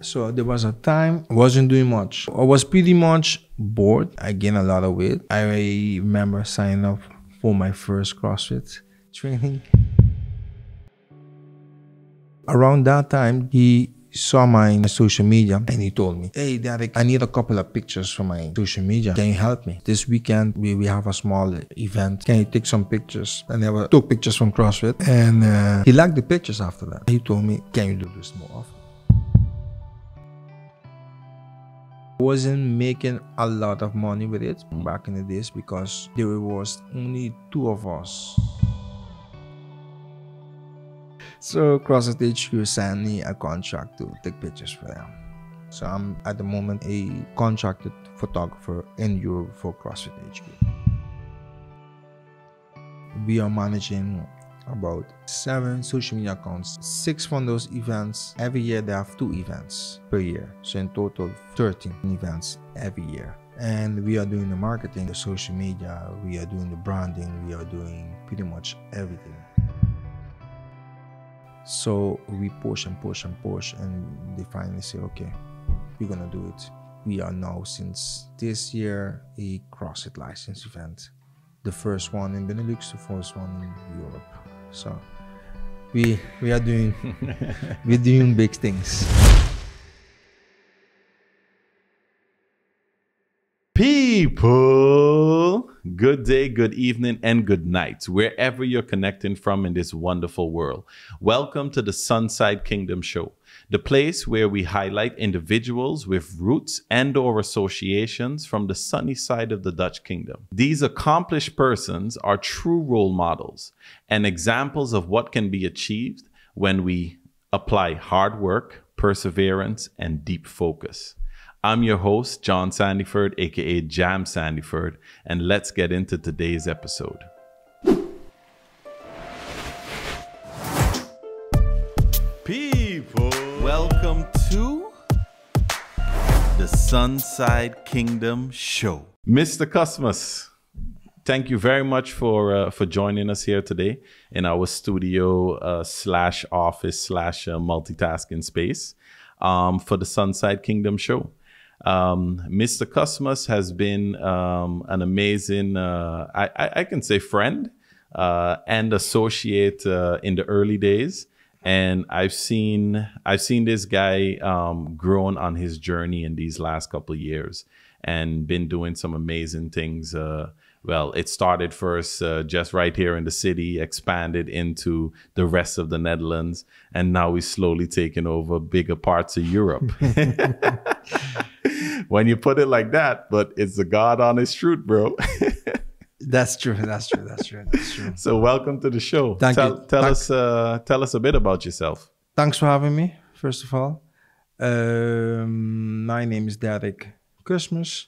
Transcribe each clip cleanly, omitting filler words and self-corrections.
So there was a time I wasn't doing much. I was pretty much bored. I gained a lot of weight. I remember signing up for my first CrossFit training. Around that time, he saw my social media and he told me, "Hey Derek, I need a couple of pictures for my social media. Can you help me? This weekend we have a small event. Can you take some pictures?" And I took pictures from CrossFit, and he liked the pictures after that. He told me, "Can you do this more often?" I wasn't making a lot of money with it back in the days because there was only 2 of us. So CrossFit HQ sent me a contract to take pictures for them. So I'm at the moment a contracted photographer in Europe for CrossFit HQ. We are managing about 7 social media accounts. 6 from those events. Every year they have 2 events per year. So in total 13 events every year. And we are doing the marketing, the social media, we are doing the branding, we are doing pretty much everything. So we push and push and push, and they finally say, okay, we're gonna do it. We are now, since this year, a CrossFit license event. The first one in Benelux, the first one in Europe. So we are doing we're doing big things. People, good day, good evening, and good night, wherever you're connecting from in this wonderful world. Welcome to the SunSide Kingdom Show, the place where we highlight individuals with roots and/or associations from the sunny side of the Dutch kingdom. These accomplished persons are true role models and examples of what can be achieved when we apply hard work, perseverance, and deep focus. I'm your host, John Sandiford, aka Jam Sandiford, and let's get into today's episode. People, welcome to the SunSide Kingdom Show. Mr. Kusmus, thank you very much for joining us here today in our studio slash office slash multitasking space for the SunSide Kingdom Show. Mr. Kusmus has been an amazing, I can say friend and associate in the early days. And I've seen this guy grown on his journey in these last couple of years and been doing some amazing things. Well, it started first just right here in the city, expanded into the rest of the Netherlands, and now he's slowly taking over bigger parts of Europe. When you put it like that, but it's the God honest truth, bro. That's true. That's true. That's true. That's true. So welcome to the show. Thank you. Tell us a bit about yourself. Thanks for having me, first of all. My name is Derek Kusmus.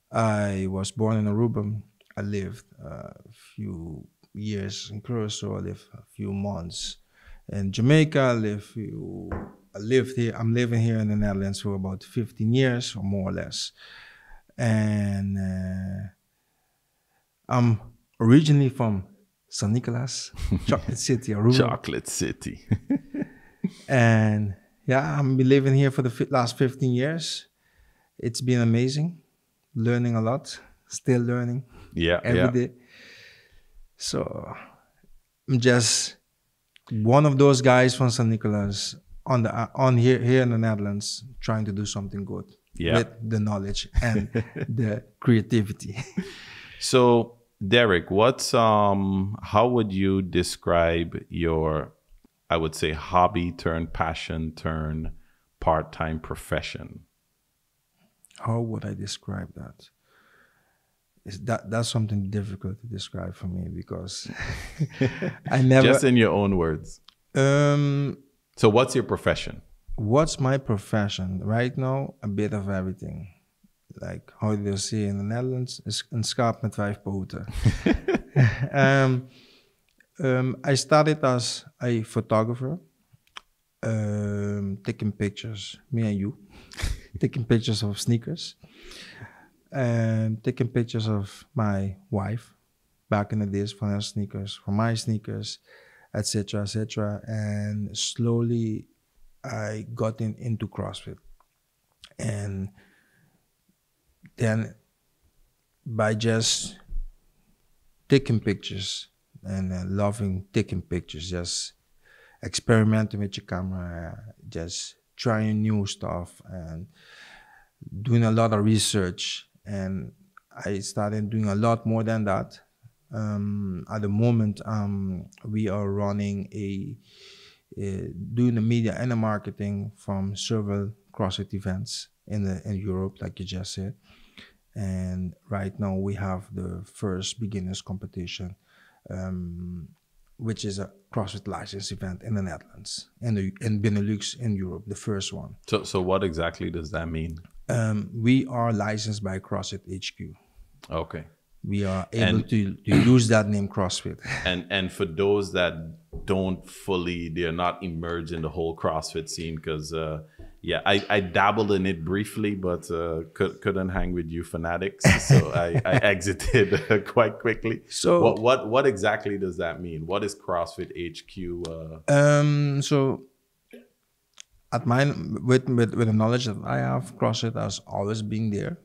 I was born in Aruba. I lived a few years in Curacao. I lived a few months in Jamaica. I lived here. I'm living here in the Netherlands for about 15 years, or more or less. And I'm originally from St. Nicolas, Chocolate City, Aruba. Chocolate City. And yeah, I've been living here for the last 15 years. It's been amazing, learning a lot, still learning. Yeah, every day. So I'm just one of those guys from St. Nicolas on here in the Netherlands, trying to do something good with the knowledge and the creativity. So Derek, how would you describe your, I would say, hobby turned passion turned part-time profession? How would I describe that? That's something difficult to describe for me because I never... Just in your own words. So what's your profession? What's my profession? Right now, a bit of everything. Like how do you say in the Netherlands? Een schaap met 5 poten. I started as a photographer, taking pictures, me and you, taking pictures of sneakers. Taking pictures of my wife back in the days, for her sneakers, for my sneakers, etc., etc. And slowly I got into CrossFit. And then by just taking pictures and loving taking pictures, just experimenting with your camera, just trying new stuff and doing a lot of research. And I started doing a lot more than that. At the moment, we are running doing the media and the marketing from several CrossFit events in Europe, like you just said. And right now we have the first beginners competition, which is a CrossFit license event in the Netherlands and in Benelux in Europe, the first one. So what exactly does that mean? We are licensed by CrossFit HQ. Okay. We are able to use that name CrossFit. And for those that don't fully, they're not immersed in the whole CrossFit scene, because I dabbled in it briefly, but couldn't hang with you fanatics, so I exited quite quickly. So what exactly does that mean? What is CrossFit HQ? So at mine, with the knowledge that I have, CrossFit has always been there.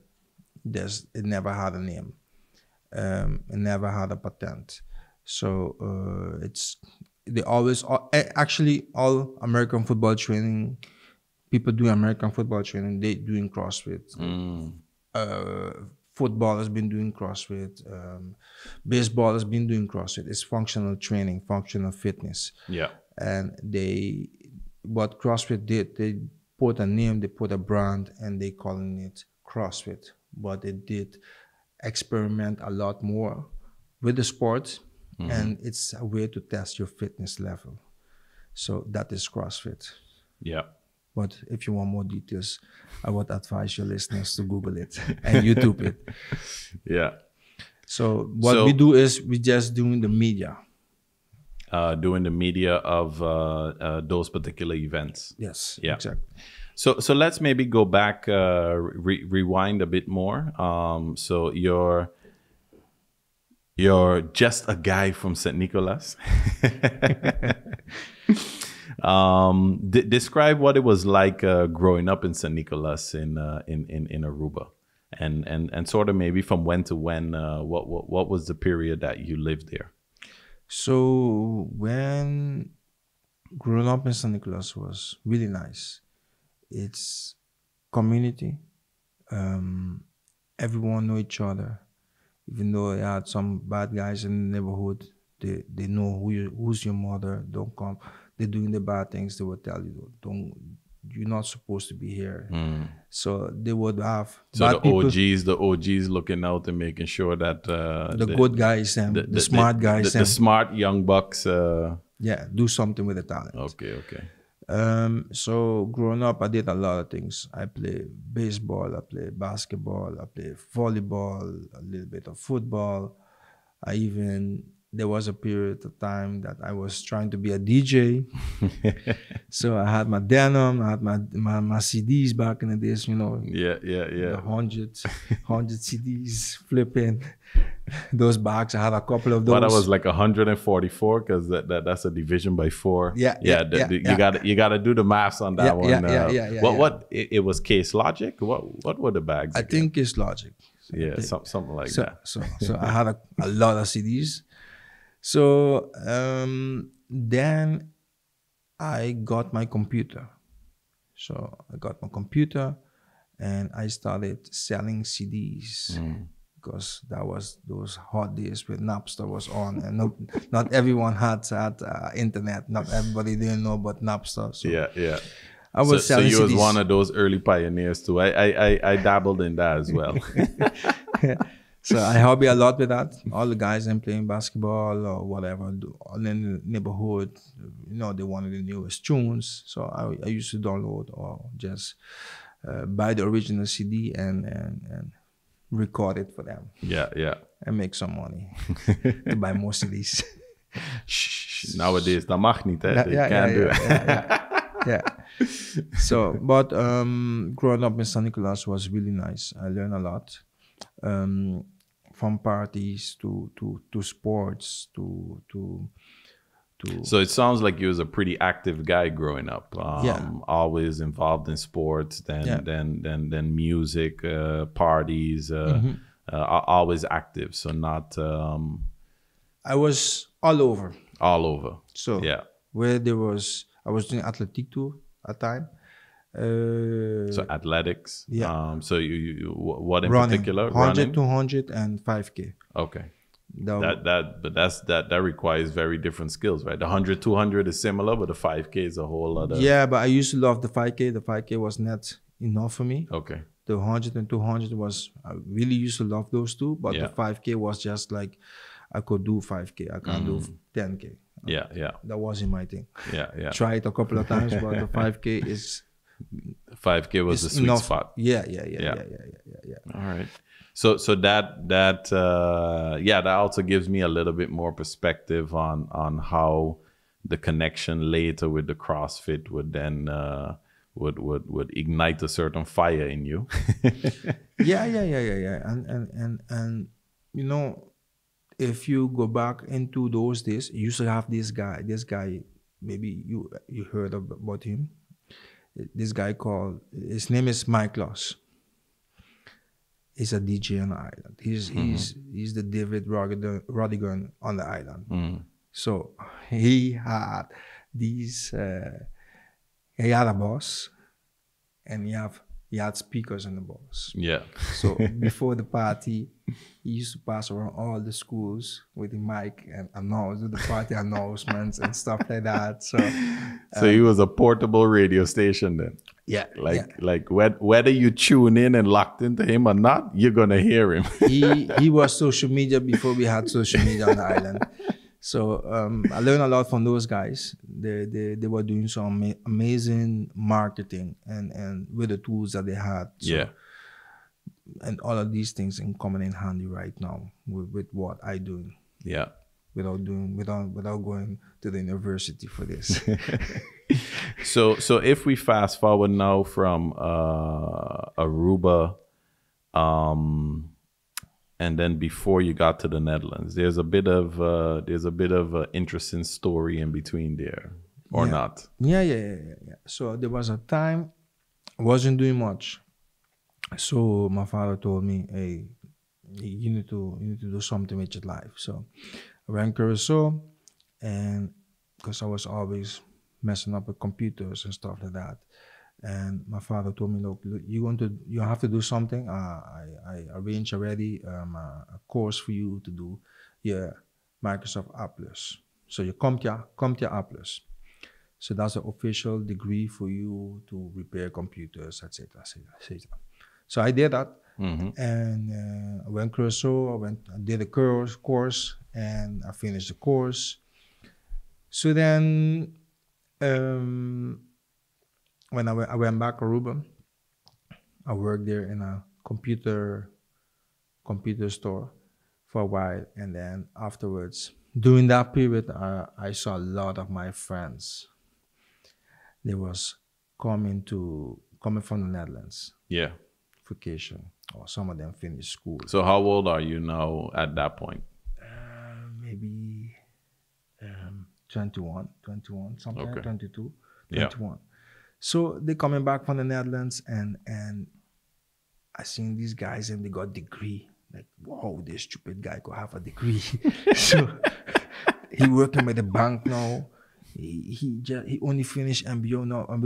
It never had a name. It never had a patent. So they always, actually all American football training, people doing American football training, they doing CrossFit. Football has been doing CrossFit. Baseball has been doing CrossFit. It's functional training, functional fitness. Yeah. And what CrossFit did, they put a name, they put a brand, and they calling it CrossFit. But it did experiment a lot more with the sport, and it's a way to test your fitness level. So that is CrossFit. Yeah. But if you want more details, I would advise your listeners to Google it and YouTube it. Yeah. So what we do is we just doing the media. Doing the media of those particular events. Yes, yeah. Exactly. So let's maybe go back, rewind a bit more. So you're just a guy from St. Nicolas. Describe what it was like growing up in St. Nicolas in Aruba, and sort of maybe from when to when. What was the period that you lived there? So when growing up in St. Nicolas was really nice. It's community. Everyone know each other. Even though you had some bad guys in the neighborhood, they know who's your mother. Don't come. They're doing the bad things. They will tell you, you're not supposed to be here. So they would have the OGs looking out and making sure that the good guys and the smart guys, the smart young bucks, do something with the talent. Okay. So growing up, I did a lot of things. I played baseball, I played basketball, I played volleyball, a little bit of football. There was a period of time that I was trying to be a DJ. So I had my denim, I had my CDs back in the days, Yeah. The 100 CDs flipping. Those bags, I had a couple of those. But I was like 144 because that's a division by 4. Yeah. You gotta do the maths on that one. What it was Case Logic? What were the bags? I think it's Logic. Something like that. So I had a lot of CDs. So then I got my computer. So I got my computer and I started selling CDs because that was those hot days when Napster was on, and not everyone had internet. Not everybody didn't know about Napster. So yeah. I was selling so you CDs. was one of those early pioneers too. I dabbled in that as well. So I hobby a lot with that. All the guys I'm playing basketball or whatever, all in the neighborhood, they wanted the newest tunes. So I used to download or just buy the original CD and record it for them. Yeah. And make some money to buy more CDs. Nowadays, dat mag niet, hè? Yeah. So, but growing up in St. Nicolas was really nice. I learned a lot. From parties to sports to So it sounds like you was a pretty active guy growing up. Yeah. Always involved in sports, then music, parties, always active. So not I was all over. all over. So Yeah. where there was, I was doing athletic too at time. So athletics. Yeah. So you what in Running, particular? 100, Running. 200, and 5K. Okay. That- That requires very different skills, right? The 100, 200 is similar, but the 5K is a whole other. Yeah, but I used to love the 5K. The 5K was not enough for me. Okay. The 100 and 200 was, I really used to love those two, but Yeah. the 5K was just like, I could do 5K. I can't do 10K. Yeah. Yeah. That wasn't my thing. Yeah. Yeah. Tried a couple of times, but the 5K is 5K was the sweet enough. spot. Yeah. Yeah. All right. So that also gives me a little bit more perspective on how the connection later with the CrossFit would then would ignite a certain fire in you. Yeah. And you know, if you go back into those days, you used to have this guy. Maybe you heard about him. This guy called, his name is Nicolas. He's a DJ on the island. He's the David Rodigan on the island. So he had these. He had a boss, and he had speakers in the boss. Yeah. So before the party, he used to pass around all the schools with the mic and announce the party announcements and stuff like that. So he was a portable radio station then. yeah, Like whether you tune in and locked into him or not, you're gonna hear him. he was social media before we had social media on the island. So I learned a lot from those guys. They were doing some amazing marketing and with the tools that they had. So, Yeah. And all of these things in coming in handy right now with what I do. Yeah. Without going to the university for this. So if we fast forward now from Aruba, and then before you got to the Netherlands, there's a bit of an interesting story in between there, or not? Yeah. So there was a time I wasn't doing much. So my father told me, "Hey, you need to do something with your life." So I went to Curacao, and because I was always messing up with computers and stuff like that, and my father told me, "Look, you have to do something. I arranged already a course for you to do your Microsoft A+. So you come to A+. So that's the official degree for you to repair computers, etc. So I did that, and I went to Curacao. I did a course, and I finished the course. So then, when I went back to Aruba, I worked there in a computer store for a while, and then afterwards, during that period, I saw a lot of my friends. They was coming from the Netherlands. Yeah. Vacation, or some of them finished school. So how old are you now at that point? Maybe 21, something, Okay. 22, Yeah. 21. So they coming back from the Netherlands, and I seen these guys and they got degree. Like, wow, this stupid guy could have a degree. So he working with the bank now. He only finished MBO now. I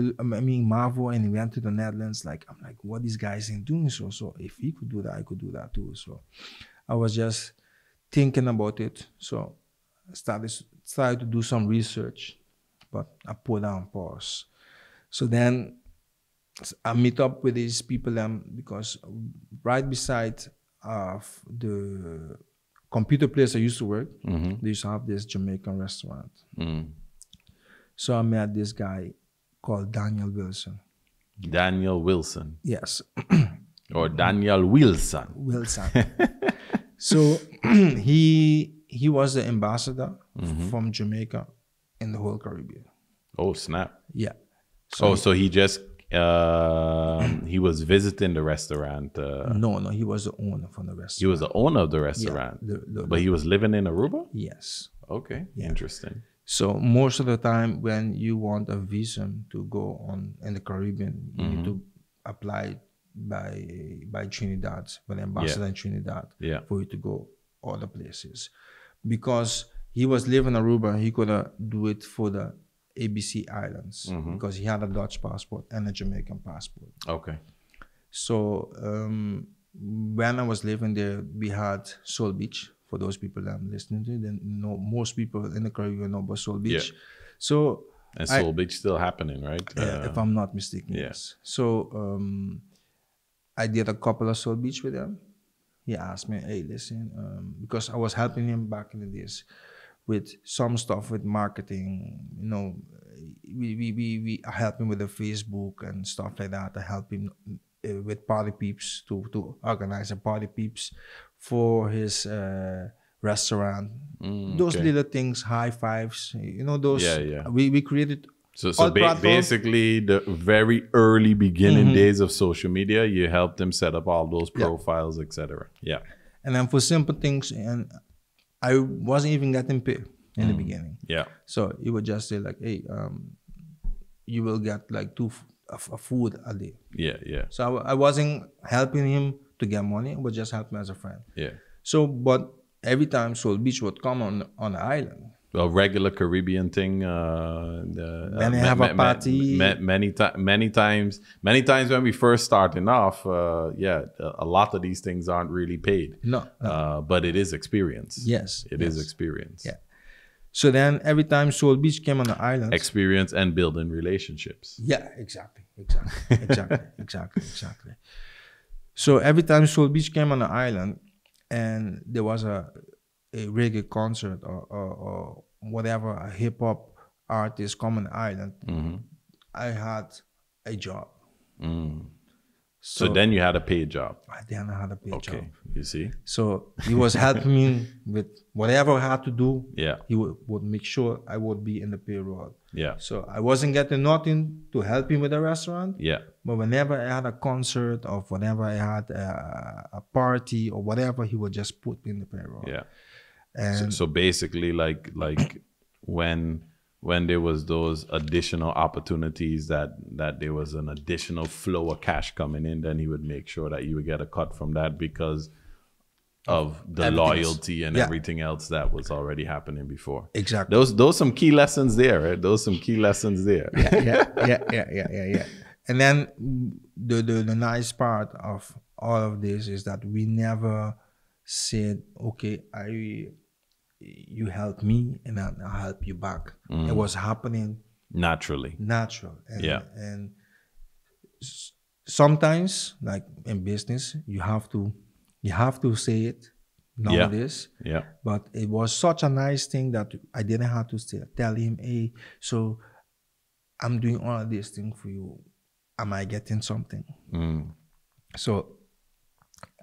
mean Mavado, and he went to the Netherlands. Like, I'm like, what these guys ain't doing? So if he could do that, I could do that too. So I was just thinking about it. So I started to do some research, but I put on pause. So then I meet up with these people because right beside the computer place I used to work, they used to have this Jamaican restaurant. So I met this guy called Daniel Wilson. Daniel Wilson. Yes. Or Daniel Wilson. Wilson. So he was the ambassador from Jamaica in the whole Caribbean. Oh, snap. Yeah. So he just he was visiting the restaurant. No, he was the owner from the restaurant. He was the owner of the restaurant, Yeah, but he was living in Aruba? Yes. Okay, Yeah. interesting. So most of the time, when you want a visa to go on in the Caribbean, you need to apply by Trinidad, by the ambassador in Trinidad, for you to go other places. Because he was living in Aruba, he could do it for the ABC Islands because he had a Dutch passport and a Jamaican passport. Okay. So when I was living there, we had Soul Beach. For those people that I'm listening to, then most people in the Caribbean know about Soul Beach. Yeah. So and Soul Beach still happening, right? If I'm not mistaken, yes. So I did a couple of Soul Beach with him. He asked me, "Hey, listen," because I was helping him back in the days with some stuff with marketing. You know, I help him with the Facebook and stuff like that. I help him with Party Peeps to organize a Party Peeps for his restaurant. Those little things, high fives, you know, those. We created. So basically, the very early beginning days of social media, you helped them set up all those profiles, etc. Yeah. And then for simple things, and I wasn't even getting paid in the beginning. Yeah. So he would just say like, "Hey, you will get like a food a day." Yeah. So I wasn't helping him to get money. I was just helping as a friend. Yeah. So, but every time Soul Beach would come on the island, a regular Caribbean thing. Then they have a party. Many times when we first starting off, a lot of these things aren't really paid. No. But it is experience. Yes. It is experience. Yeah. So then every time Soul Beach came on the island, experience and building relationships. Yeah, exactly. So every time Soul Beach came on the island and there was a reggae concert or whatever, a hip hop artist come on the island, I had a job. So then you had a paid job. Then I had a paid job. Okay, you see. So he was helping me with whatever I had to do. Yeah. He would make sure I would be in the payroll. Yeah. So I wasn't getting nothing to help him with the restaurant. Yeah. But whenever I had a concert or whenever I had a party or whatever, he would just put me in the payroll. Yeah. And so basically, like when there was those additional opportunities that there was an additional flow of cash coming in, then he would make sure that you would get a cut from that because of the loyalty and everything else that was already happening before. Exactly. Those some key lessons there, right? Those some key lessons there. Yeah. And then the nice part of all of this is that we never said, okay, you help me and I'll help you back. It was happening naturally. And, and sometimes, like in business, you have to say it nowadays. Yeah. But it was such a nice thing that I didn't have to tell him, "Hey, so I'm doing all of this thing for you. Am I getting something?" So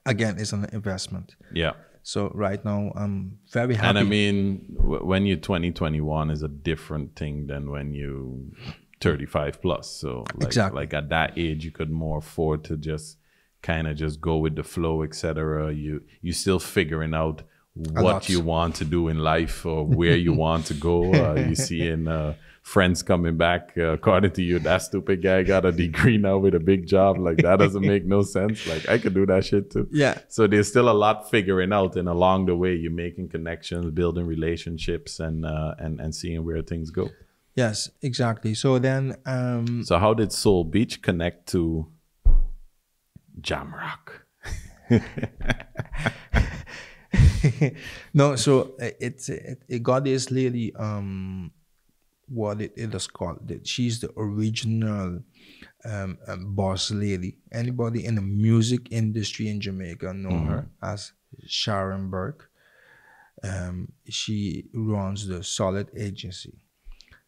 again, it's an investment. Yeah. So right now, I'm very happy. And I mean, when you're 21 is a different thing than when you 35 plus. So like at that age, you could more afford to just kind of just go with the flow, etc. You still figuring out what you want to do in life or where you want to go. You seeing friends coming back, according to you, that stupid guy got a degree now with a big job. Like, that doesn't make no sense. Like, I could do that shit too. Yeah. So there's still a lot figuring out, and along the way, you're making connections, building relationships, and seeing where things go. Yes, exactly. So then... so how did Soul Beach connect to Jamrock? No, so it got this lady, what it is called. She's the original boss lady. Anybody in the music industry in Jamaica know her as Sharon Burke. She runs the Solid Agency.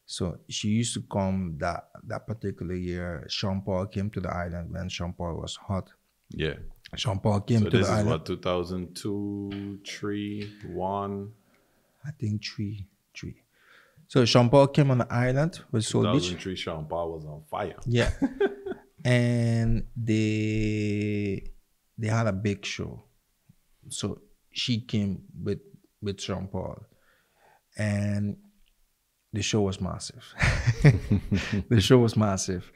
So she used to come that particular year. Sean Paul came to the island when Sean Paul was hot. Yeah. Sean Paul came to the island. So this is what, 2002, 3, 1? I think 3. So Sean Paul came on the island with Soul Beach. 2003, Sean Paul was on fire. Yeah. And they had a big show. So she came with Sean Paul. And the show was massive. The show was massive.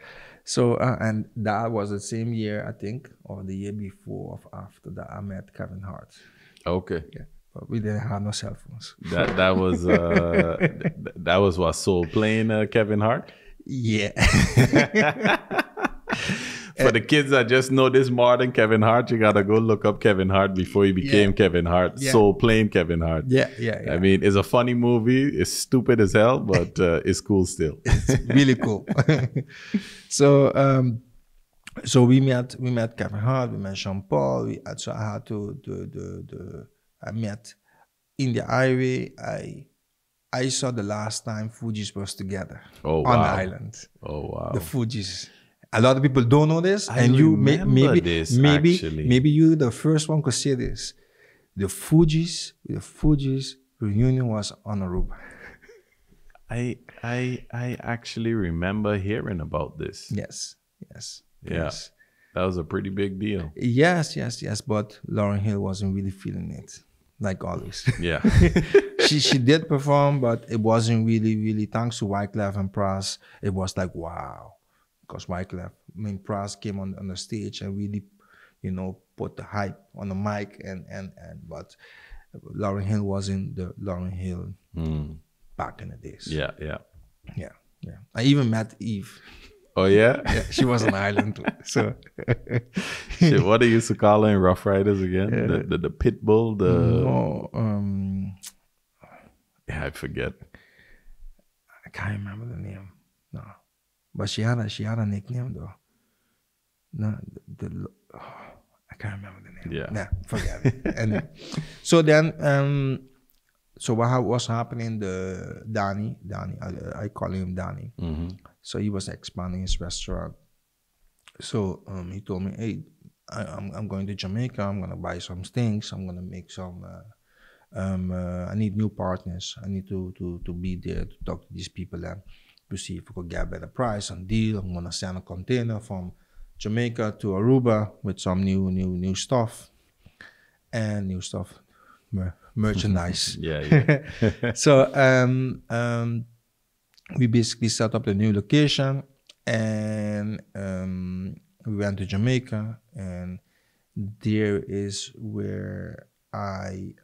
So, and that was the same year, I think, or the year before or after that, I met Kevin Hart. Okay. Yeah, but we didn't have no cell phones. That was that was what, Soul playing Kevin Hart? Yeah. For the kids that just know this more than Kevin Hart, you gotta go look up Kevin Hart before he became Kevin Hart. Yeah. Soul playing Kevin Hart. Yeah. I mean, it's a funny movie. It's stupid as hell, but it's cool still. It's really cool. So we met Kevin Hart, we met Jean Paul. So I had I met in the highway. I saw the last time Fugees was together on the island. Oh wow! The Fugees. A lot of people don't know this, I and you remember this, actually. maybe you the first one could say this. The Fugees reunion was on Aruba. I actually remember hearing about this. Yes. Yeah, that was a pretty big deal. Yes. But Lauryn Hill wasn't really feeling it, like always. Yeah. she did perform, but it wasn't really. Thanks to Wyclef and Pras, it was like wow. Because Wyclef, Pras came on the stage and really, put the hype on the mic but Lauryn Hill wasn't the Lauryn Hill back in the days. Yeah. I even met Eve. Oh yeah? Yeah, she was on island too. So shit, what they used to call her in Rough Riders again? The pit bull, yeah, I forget. I can't remember the name. No. But she had a nickname though. No, I can't remember the name. Yeah. Nah, forget it. Anyway, so then, so what was happening? Danny, I call him Danny. Mm-hmm. So he was expanding his restaurant. So he told me, hey, I'm going to Jamaica. I'm gonna buy some things. I'm gonna make some. I need new partners. I need to be there to talk to these people and to see if we could get a better price and deal. I'm gonna send a container from Jamaica to Aruba with some new stuff and merchandise. Yeah. So we basically set up the new location and we went to Jamaica, and there is where I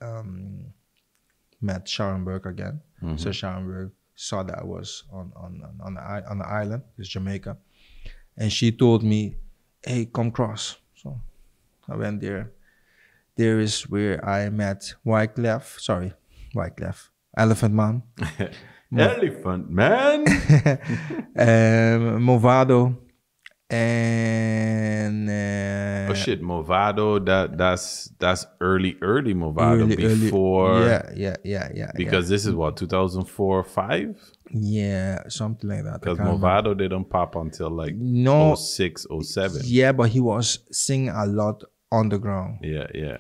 met Sharon Burke again. Mm-hmm. So Sharon Burke saw that I was on the island, it's Jamaica, and she told me, "Hey, come cross." So I went there. There is where I met Wyclef, Elephant Man. Elephant Man. Mavado. And oh shit, Mavado, that's early Mavado, before yeah, because this is what, 2004 5? Yeah, something like that. Because Mavado didn't pop until like 06 07. Yeah, but he was singing a lot underground. Yeah.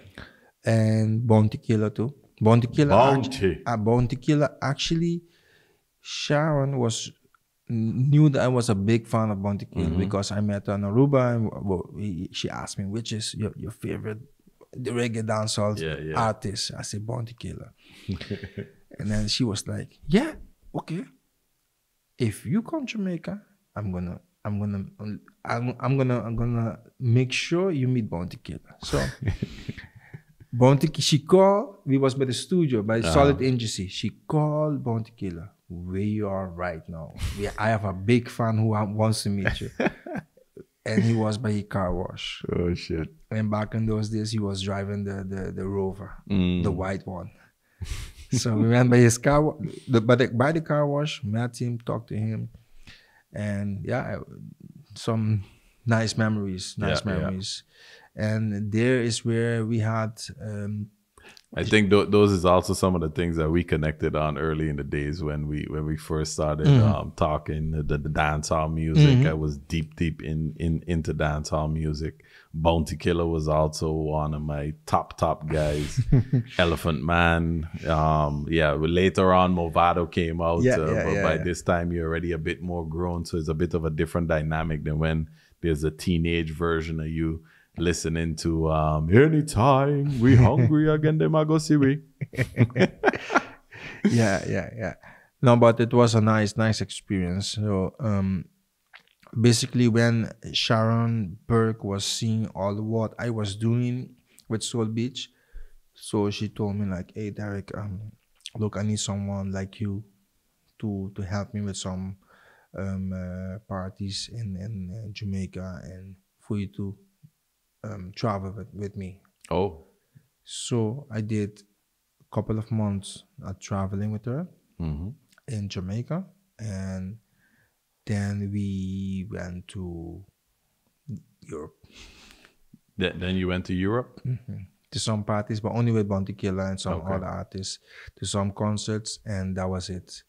And Bounty Killer too. Bounty Killer actually, Sharon knew that I was a big fan of Bounty Killer because I met her on Aruba, and she asked me, which is your favorite reggae dancehall artist? I said Bounty Killer. And then she was like, yeah, okay. If you come to Jamaica, I'm gonna make sure you meet Bounty Killer. So she called, we was by the studio, by Solid Agency. She called Bounty Killer. Where you are right now. I have a big fan who wants to meet you. And he was by his car wash. Oh shit. And back in those days, he was driving the Rover, the white one. So we went by his car, by the car wash, met him, talked to him. And some nice memories. And there is where we had... I think those is also some of the things that we connected on early in the days when we first started talking the dancehall music. I was deep into dancehall music. Bounty Killer was also one of my top guys. Elephant Man. Later on Mavado came out. But by this time you're already a bit more grown, so it's a bit of a different dynamic than when there's a teenage version of you listening to anytime we hungry again, them I go see we. yeah. No, but it was a nice experience. So basically, when Sharon Burke was seeing all what I was doing with Soul Beach, so she told me like, "Hey, Derek, look, I need someone like you to help me with some parties in Jamaica and for you to travel with me." Oh. So I did a couple of months traveling with her in Jamaica, and then we went to Europe. Then you went to Europe? To some parties, but only with Bounty Killer and some other artists, to some concerts, and that was it.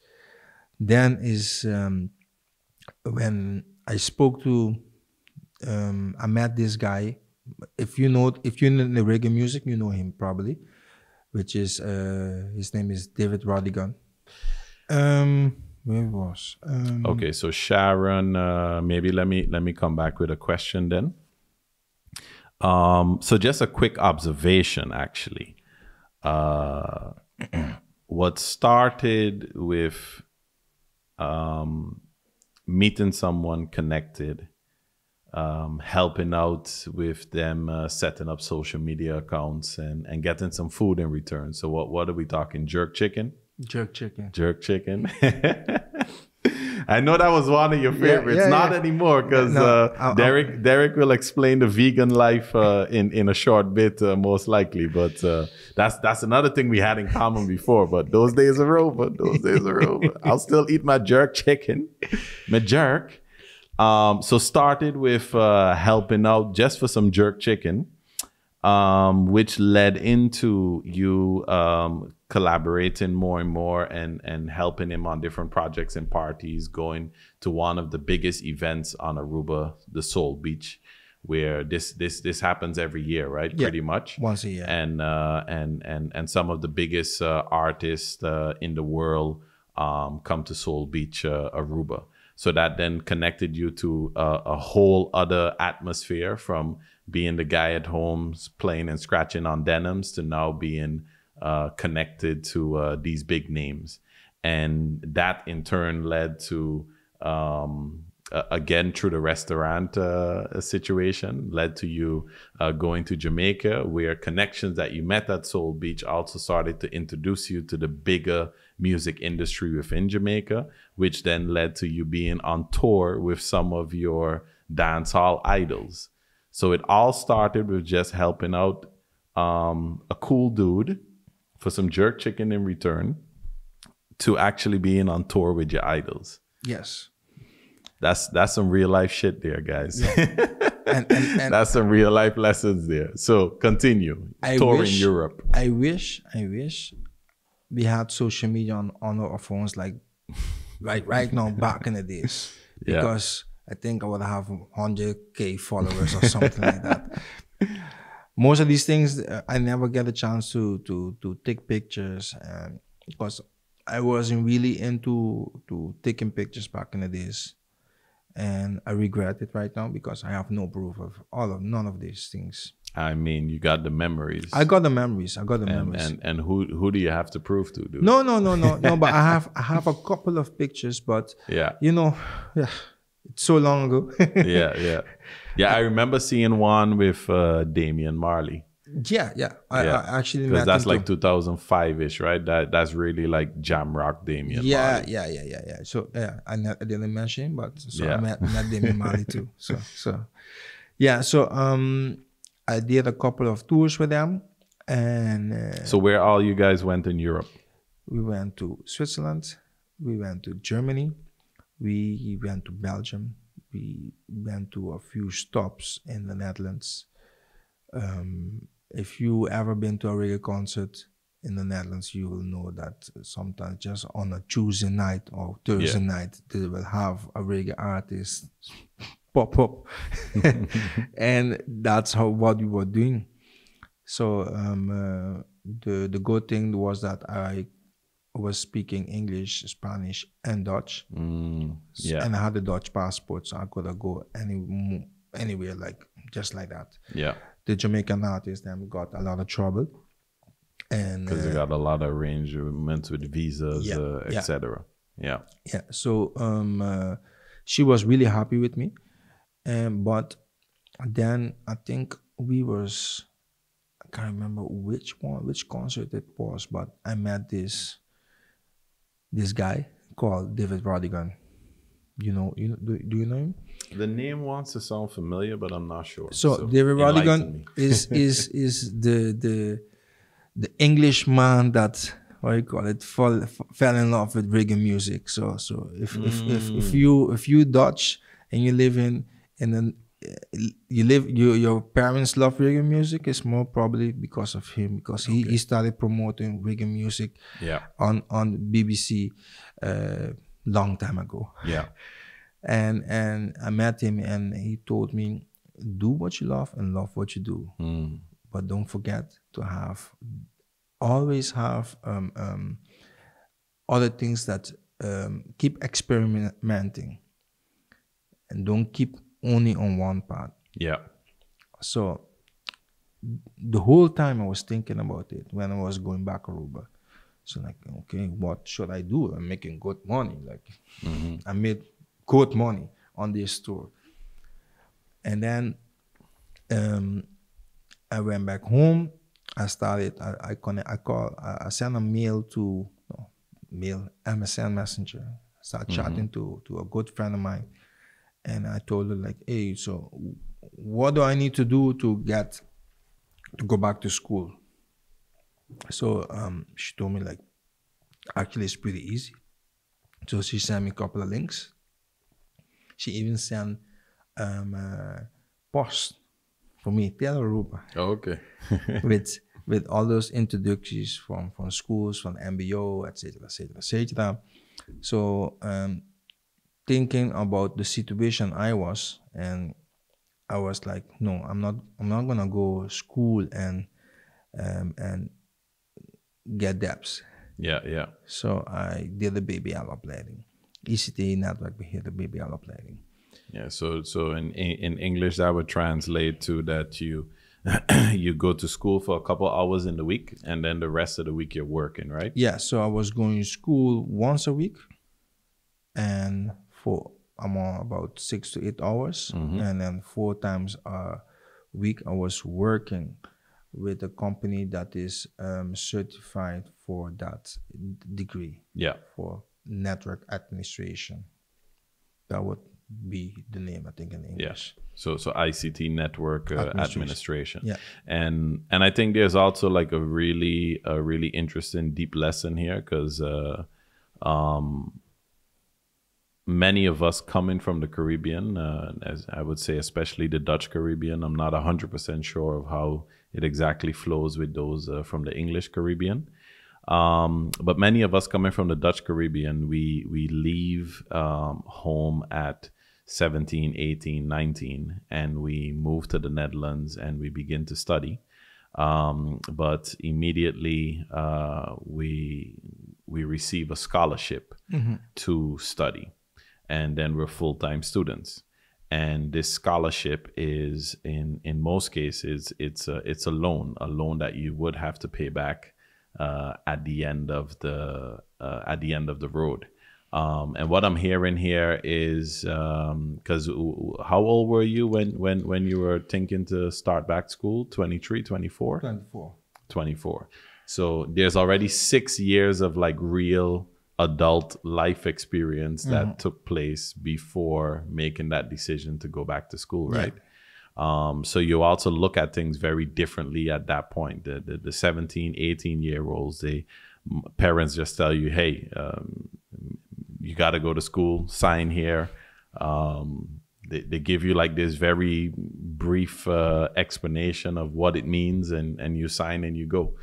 Then is when I spoke to, I met this guy. If you're in the reggae music, you know him probably, which is his name is David Rodigan. Where it was? Okay, so Sharon, maybe let me come back with a question then. So just a quick observation, actually. What started with meeting someone connected, helping out with them setting up social media accounts and getting some food in return. So what are we talking? Jerk chicken? Jerk chicken. Jerk chicken. I know that was one of your favorites. Not anymore, because Derek will explain the vegan life in a short bit, most likely. But that's another thing we had in common before. But those days are over. Those days are over. I'll still eat my jerk chicken, my jerk. So started with helping out just for some jerk chicken, which led into you collaborating more and more and helping him on different projects and parties, going to one of the biggest events on Aruba, the Soul Beach, where this happens every year, right? Yeah, pretty much once a year. And some of the biggest artists in the world come to Soul Beach, Aruba. So that then connected you to a whole other atmosphere, from being the guy at home playing and scratching on denims to now being connected to these big names. And that in turn led to, again, through the restaurant situation, led to you going to Jamaica, where connections that you met at Soul Beach also started to introduce you to the bigger music industry within Jamaica, which then led to you being on tour with some of your dancehall idols. So it all started with just helping out a cool dude for some jerk chicken in return, to actually being on tour with your idols. Yes. That's some real life shit there, guys. Yeah. and that's some real life lessons there. So continue touring Europe. I wish we had social media on our phones like right now, back in the days. Because I think I would have 100K followers or something like that. Most of these things, I never get a chance to take pictures, because I wasn't really into taking pictures back in the days. And I regret it right now, because I have no proof of none of these things. I mean, you got the memories. I got the memories. And who do you have to prove to, dude? No. But I have a couple of pictures, but it's so long ago. Yeah. I remember seeing one with Damian Marley. I actually met him. Because that's like 2005-ish, right? That's really like jam rock Damian Marley. Yeah. So I didn't mention him, but I met Damian Marley too. So I did a couple of tours with them, and so where all you guys went in Europe? We went to Switzerland, we went to Germany, we went to Belgium, we went to a few stops in the Netherlands. If you ever been to a reggae concert in the Netherlands, you will know that sometimes just on a Tuesday night or Thursday night, they will have a reggae artist pop up. And that's what we were doing. So the good thing was that I was speaking English, Spanish, and Dutch. And I had a Dutch passport, so I could go anywhere, like just like that. Yeah. The Jamaican artists then got a lot of trouble, and because they got a lot of arrangements with visas, etc. Yeah. Yeah. So she was really happy with me, but then I think I can't remember which concert it was, but I met this guy called David Rodigan. Do you know him? The name wants to sound familiar, but I'm not sure. So David enlighten Rodigan me. is the Englishman that, what you call it, fell in love with reggae music. So if you Dutch and you live in an your parents love reggae music, it's more probably because of him, because he started promoting reggae music on BBC long time ago. Yeah. And I met him and he told me, do what you love and love what you do. But don't forget to always have other things that keep experimenting and don't keep only on one path. Yeah. So the whole time I was thinking about it when I was going back Aruba. So like, okay, what should I do? I'm making good money. Like I made good money on this tour. And then I went back home. I started, I sent a mail to, MSN Messenger. I started chatting to a good friend of mine. And I told her like, hey, so what do I need to do to go back to school? So she told me like, actually it's pretty easy. So she sent me a couple of links. She even sent post for me, tell Aruba. Oh, okay. with all those introductions from schools, from MBO, etc., etc., etc. So thinking about the situation I was, and I was like, no, I'm not gonna go school and get debts. Yeah. So I did the BBL-opleiding. ICT netwerk beheer, the BBL-opleiding. Yeah, so in English that would translate to that you you go to school for a couple hours in the week and then the rest of the week you're working, right? Yeah, so I was going to school once a week and I'm on about 6 to 8 hours, and then 4 times a week I was working with a company that is certified for that degree. Yeah. For network administration. That would be the name, I think, in English. Yeah. So ICT network administration. Yeah. And I think there's also like a really interesting deep lesson here, because many of us coming from the Caribbean, as I would say, especially the Dutch Caribbean, I'm not 100% sure of how it exactly flows with those from the English Caribbean. But many of us coming from the Dutch Caribbean, we leave home at 17, 18, 19, and we move to the Netherlands and we begin to study. But immediately we receive a scholarship to study, and then we're full-time students. And this scholarship is in most cases it's a loan that you would have to pay back at the end of the road. And what I'm hearing here is, because how old were you when you were thinking to start back school? 23, 24? 24. 24. So there's already 6 years of like real adult life experience that took place before making that decision to go back to school, right? Yeah. So you also look at things very differently at that point. The 17, 18-year-olds, parents just tell you, hey, you got to go to school, sign here. They give you like this very brief explanation of what it means, and you sign and you go.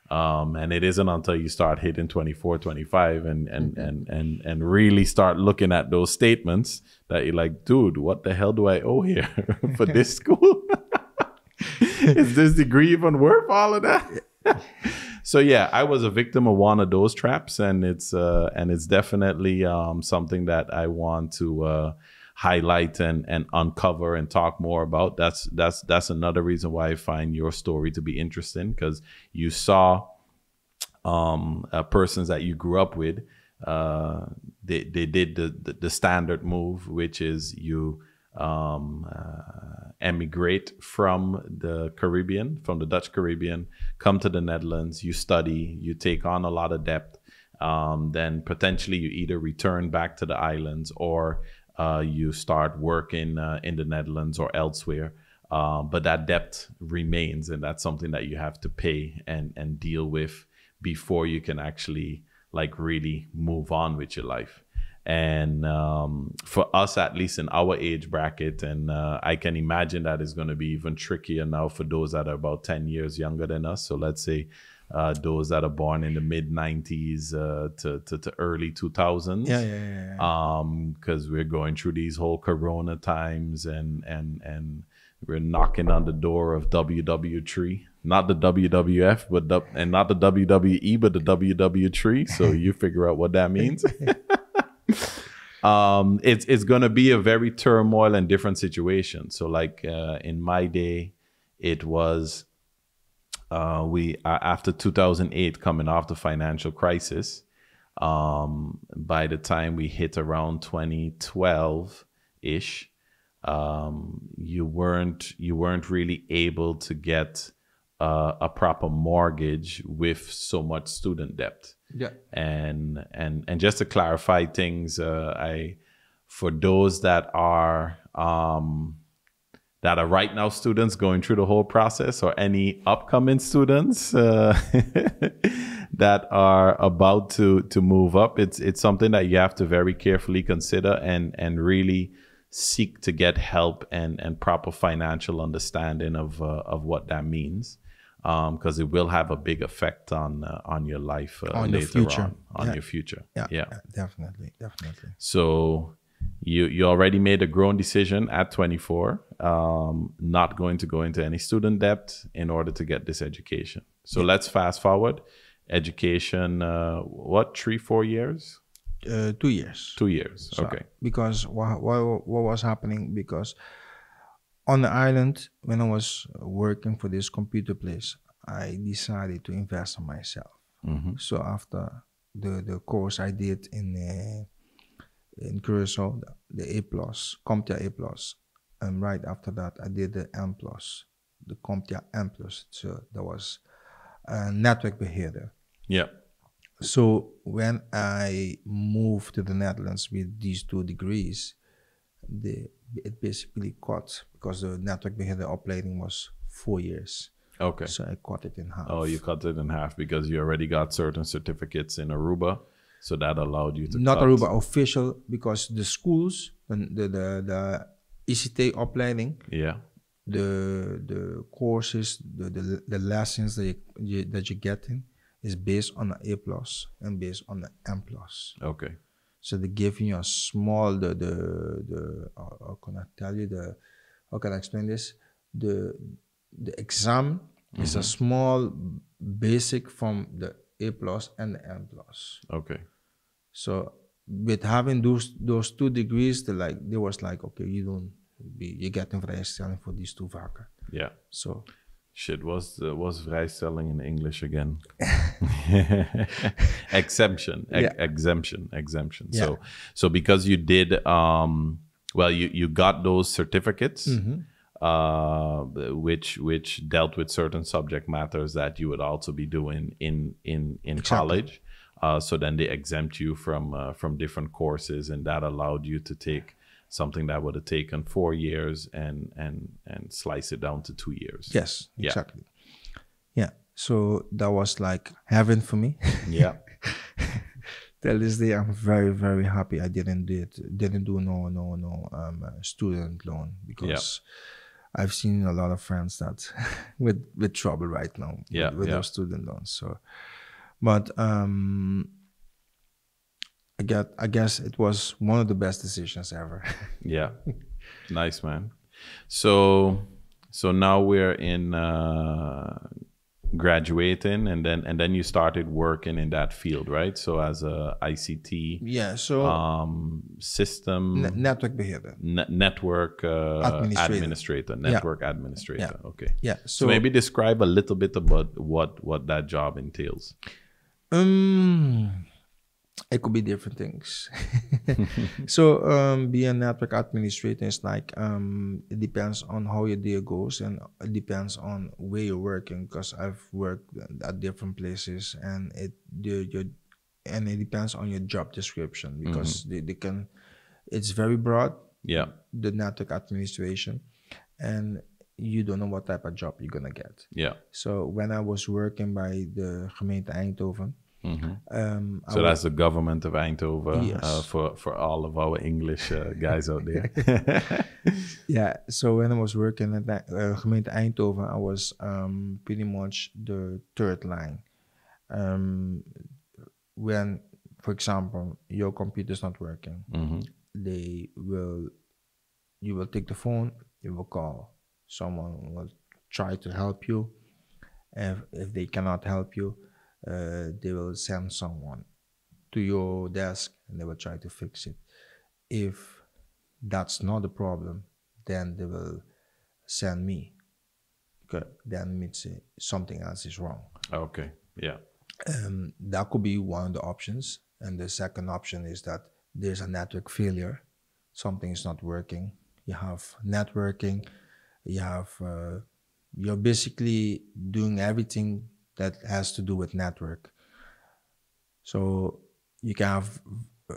And it isn't until you start hitting 24, 25 and really start looking at those statements that you're like, dude, what the hell do I owe here for this school? Is this degree even worth all of that? So yeah, I was a victim of one of those traps, and it's definitely something that I want to highlight and uncover and talk more about. That's another reason why I find your story to be interesting, because you saw persons that you grew up with they did the standard move, which is you emigrate from the Caribbean, from the Dutch Caribbean, come to the Netherlands, you study, you take on a lot of debt, then potentially you either return back to the islands or you start working in the Netherlands or elsewhere. But that debt remains, and that's something that you have to pay and deal with before you can actually like really move on with your life. And for us, at least in our age bracket, and I can imagine that is going to be even trickier now for those that are about 10 years younger than us. So let's say those that are born in the mid 90s to early 2000s. Because we're going through these whole Corona times, and we're knocking on the door of WW3, not the WWF, but not the WWE, but the WW3. So you figure out what that means. It's going to be a very turmoil and different situation. So like in my day, it was after 2008, coming off the financial crisis, by the time we hit around 2012-ish, you weren't really able to get a proper mortgage with so much student debt. Yeah. And just to clarify things, for those that are right now students going through the whole process, or any upcoming students that are about to move up, it's something that you have to very carefully consider and really seek to get help and proper financial understanding of what that means. Because it will have a big effect on your life on later your future. on your future. Yeah, definitely. So you already made a grown decision at 24, not going to go into any student debt in order to get this education. So let's fast forward. Education, 3-4 years? 2 years. 2 years. So, okay. Because what was happening? Because on the island, when I was working for this computer place, I decided to invest in myself. Mm-hmm. So after the course I did in Curacao, the A+, CompTIA A+, and right after that I did the M+, the CompTIA M+. So that was a network beheerder. Yeah. So when I moved to the Netherlands with these 2 degrees, it basically cut, because the network beheerder opleiding was 4 years. Okay. So I cut it in half. Oh, you cut it in half because you already got certain certificates in Aruba, so that allowed you to not cut. Aruba official, because the schools, the ICT opleiding, yeah, the courses, the lessons that you get in is based on the A+ and based on the M+. Okay. So they give you a small how can I tell you how can I explain this? The exam is a small basic from the A+ and the M+. Okay. So with having those 2 degrees, they was like, okay, you're getting vrijstelling for these 2 vakken. Yeah. So shit, was vrijstelling in English again? Exemption. Yeah. So because you did you got those certificates, which dealt with certain subject matters that you would also be doing in exactly. College. So then they exempt you from different courses, and that allowed you to take something that would have taken 4 years and slice it down to 2 years. Yes, exactly. Yeah. So that was like heaven for me. Yeah. Till this day, I'm very, very happy I didn't do no student loan, because I've seen a lot of friends that with trouble right now with those student loans. So, but I guess it was one of the best decisions ever. Yeah. Nice, man. So now we're in graduating, and then you started working in that field, right? So as a ICT system network beheerder, network administrator. Yeah. Okay. Yeah. So maybe describe a little bit about what that job entails. It could be different things. So being a network administrator is like it depends on how your day goes, and it depends on where you're working. Because I've worked at different places, and it depends on your job description, because they can. It's very broad. Yeah. The network administration, and you don't know what type of job you're gonna get. Yeah. So when I was working by the gemeente Eindhoven. So that's the government of Eindhoven, Yes. for all of our English guys out there. Yeah. So when I was working at that gemeente Eindhoven, I was pretty much the third line. When, for example, your computer's not working, you will take the phone, you will call. Someone will try to help you. If they cannot help you, they will send someone to your desk and they will try to fix it. If that's not the problem, then they will send me. Okay, then means something else is wrong. Okay, yeah. That could be one of the options. And the second option is that there's a network failure. Something is not working. You have networking. You have, you're basically doing everything that has to do with network. So you can have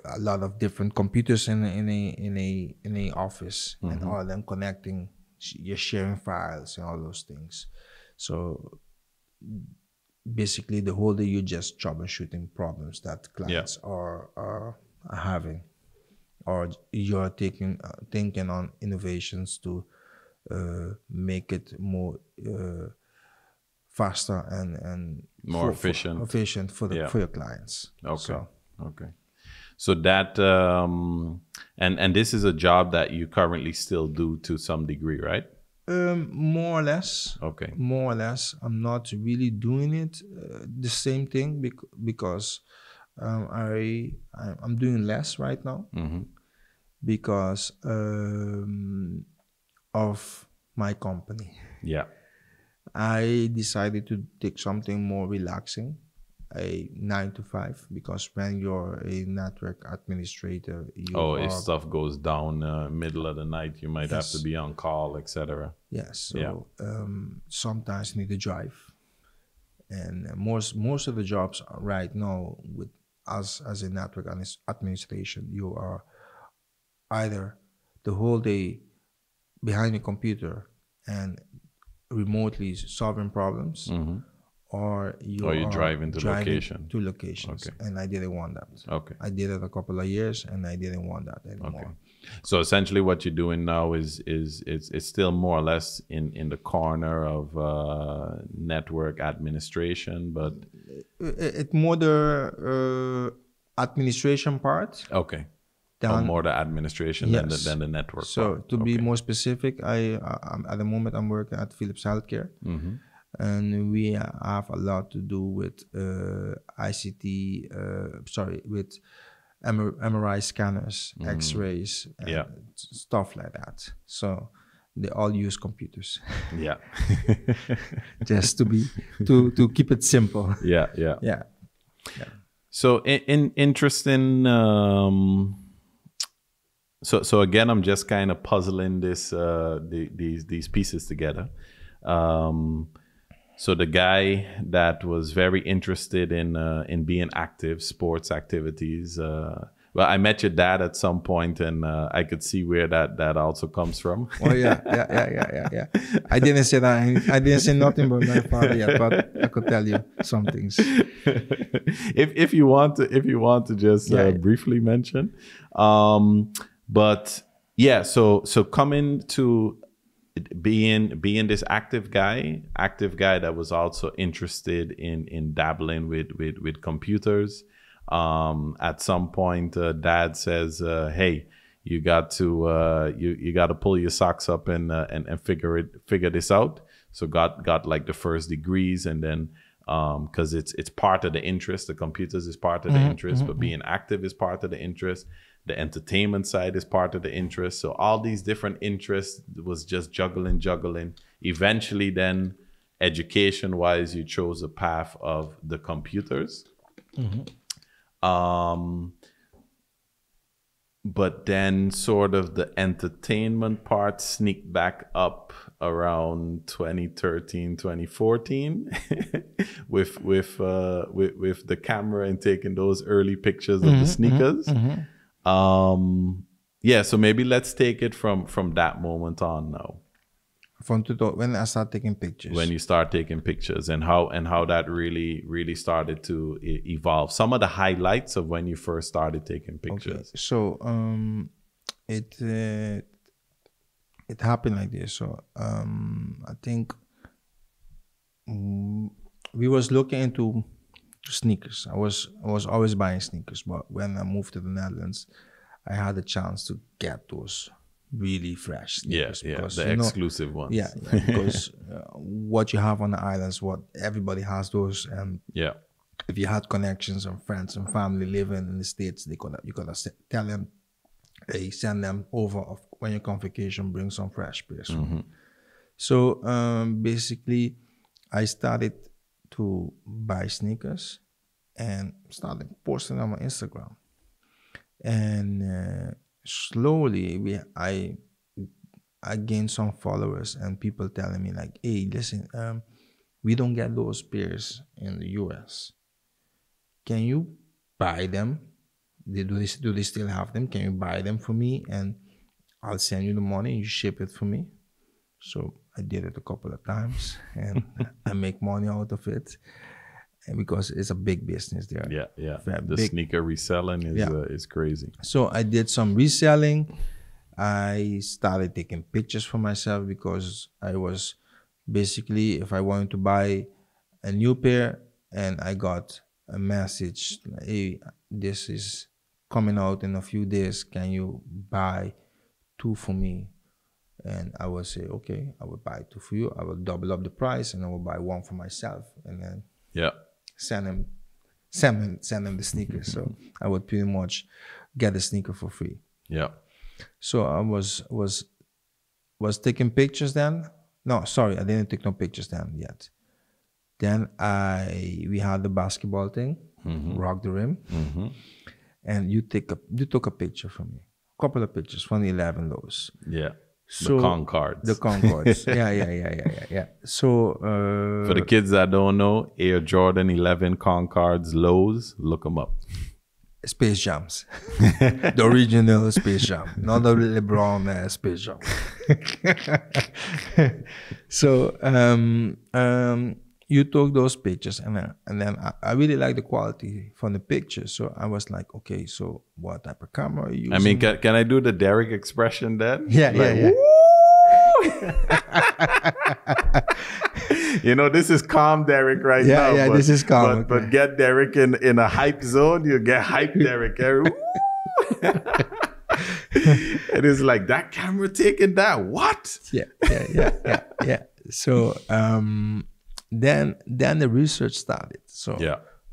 a lot of different computers in a office, and all of them connecting. You're sharing files and all those things. So basically, the whole day you're just troubleshooting problems that clients are having, or you're thinking on innovations to make it more faster and more efficient for your clients. Okay. So that and this is a job that you currently still do to some degree, right? More or less. Okay. More or less. I'm not really doing it the same thing because I'm doing less right now because of my company. Yeah. I decided to take something more relaxing, a 9 to 5, because when you're a network administrator, if stuff goes down middle of the night, you might have to be on call, etc. Yes. So sometimes you need to drive, and most of the jobs right now with us as a network administration, you are either the whole day behind a computer and remotely solving problems, or you're driving to locations. Okay. And I didn't want that. Okay. I did it a couple of years, and I didn't want that anymore. Okay. So essentially, what you're doing now is it's still more or less in the corner of network administration, but it's more the administration part. Okay. More the administration than the network. So part. To be more specific, I'm at the moment I'm working at Philips Healthcare, and we have a lot to do with ICT. With MRI scanners, X-rays, and stuff like that. So they all use computers. Yeah. Just to keep it simple. Yeah. So interesting. So again, I'm just kind of puzzling these pieces together. So the guy that was very interested in being active, sports activities. Well, I met your dad at some point, and I could see where that also comes from. Oh yeah. I didn't say that. I didn't say nothing about my father yet, but I could tell you some things. if you want to just briefly mention. But yeah, so coming to being this active guy that was also interested in dabbling with computers. At some point, Dad says, "Hey, you got to you got to pull your socks up and figure this out." So got like the first degrees, and then because it's part of the interest. The computers is part of the interest, but being active is part of the interest. The entertainment side is part of the interest. So all these different interests was just juggling. Eventually then, education-wise, you chose a path of the computers. But then sort of the entertainment part sneaked back up around 2013, 2014 with the camera and taking those early pictures of the sneakers. Yeah, so maybe let's take it from that moment on now. From when I started taking pictures. When you start taking pictures and how that really started to evolve. Some of the highlights of when you first started taking pictures. Okay. So it happened like this. So I think we was looking into sneakers. I was always buying sneakers, but when I moved to the Netherlands, I had a chance to get those really fresh sneakers. Yeah, because, the exclusive ones. Yeah, because what you have on the islands, what everybody has those, and yeah, if you had connections and friends and family living in the States, you gotta tell them, hey, send them over when you come vacation, bring some fresh pairs. So basically, I started to buy sneakers and started posting on my Instagram, and slowly I gained some followers and people telling me like, hey, listen, we don't get those pairs in the US. Can you buy them? Do they still have them? Can you buy them for me? And I'll send you the money, you ship it for me. So I did it a couple of times and I make money out of it. And because it's a big business there. Yeah. The sneaker reselling is crazy. So I did some reselling. I started taking pictures for myself because I was basically, if I wanted to buy a new pair and I got a message, like, hey, this is coming out in a few days, can you buy 2 for me? And I would say, okay, I will buy 2 for you. I will double up the price and I will buy 1 for myself. And then send him the sneakers. So I would pretty much get the sneaker for free. Yeah. So I was taking pictures then. No, sorry, I didn't take no pictures then yet. Then we had the basketball thing, Rock the Rim, and you took a picture for me, a couple of pictures from the 11 lows. Yeah. So, the Concords. The Concords. Yeah. So for the kids that don't know, Air Jordan 11 Concords lows, look them up. Space Jams. The original Space Jam, not the LeBron Space Jam. So you took those pictures and then I really like the quality from the pictures. So I was like, okay, so what type of camera are you using? I mean, can I do the Derek expression then? Yeah, like, yeah. You know, this is calm Derek right now. Yeah, this is calm. But get Derek in a hype zone, you get hype Derek. It is like, that camera taking that? What? Yeah. So then the research started. So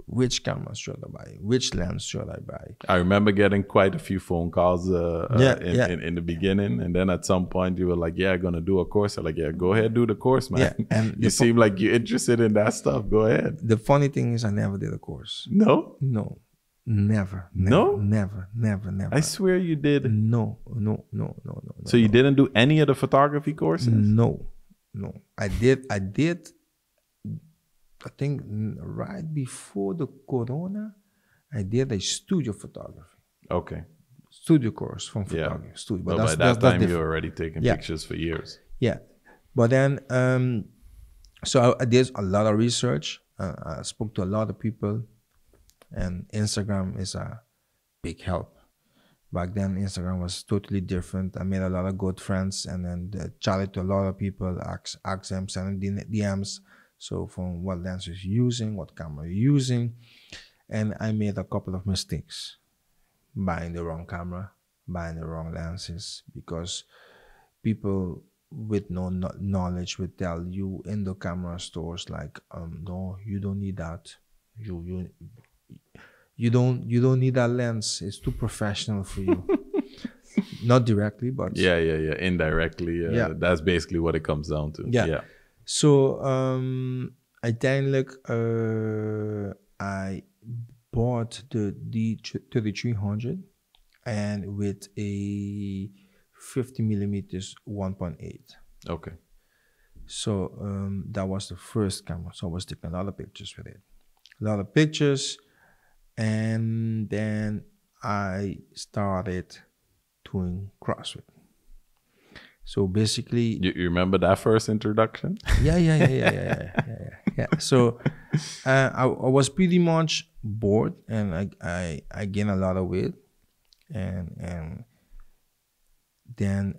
which camera should I buy? Which lens should I buy? I remember getting quite a few phone calls in the beginning. And then at some point you were like, yeah, I'm going to do a course. I'm like, yeah, go ahead, do the course, man. Yeah, and you seem like you're interested in that stuff. Go ahead. The funny thing is I never did a course. No? No. Never. Never. I swear you did. No. So you didn't do any of the photography courses? No. I did. I think right before the Corona, I did a studio photography. Okay. Studio course from photography. Studio. But by that time, you were already taking pictures for years. Yeah. But then, so I did a lot of research. I spoke to a lot of people. And Instagram is a big help. Back then, Instagram was totally different. I made a lot of good friends and then chatted to a lot of people, asked them, sending DMs. So from what lens you're using, what camera you're using. And I made a couple of mistakes. Buying the wrong camera, buying the wrong lenses, because people with no knowledge would tell you in the camera stores like, no, you don't need that. You don't need that lens. It's too professional for you. Not directly, but yeah. Indirectly, that's basically what it comes down to. Yeah. So uiteindelijk I bought the D3300 and with a 50 millimeters 1.8. Okay. So that was the first camera. So I was taking a lot of pictures with it. A lot of pictures. And then I started doing CrossFit. So basically, you remember that first introduction? Yeah. So I was pretty much bored, and I gained a lot of weight, and then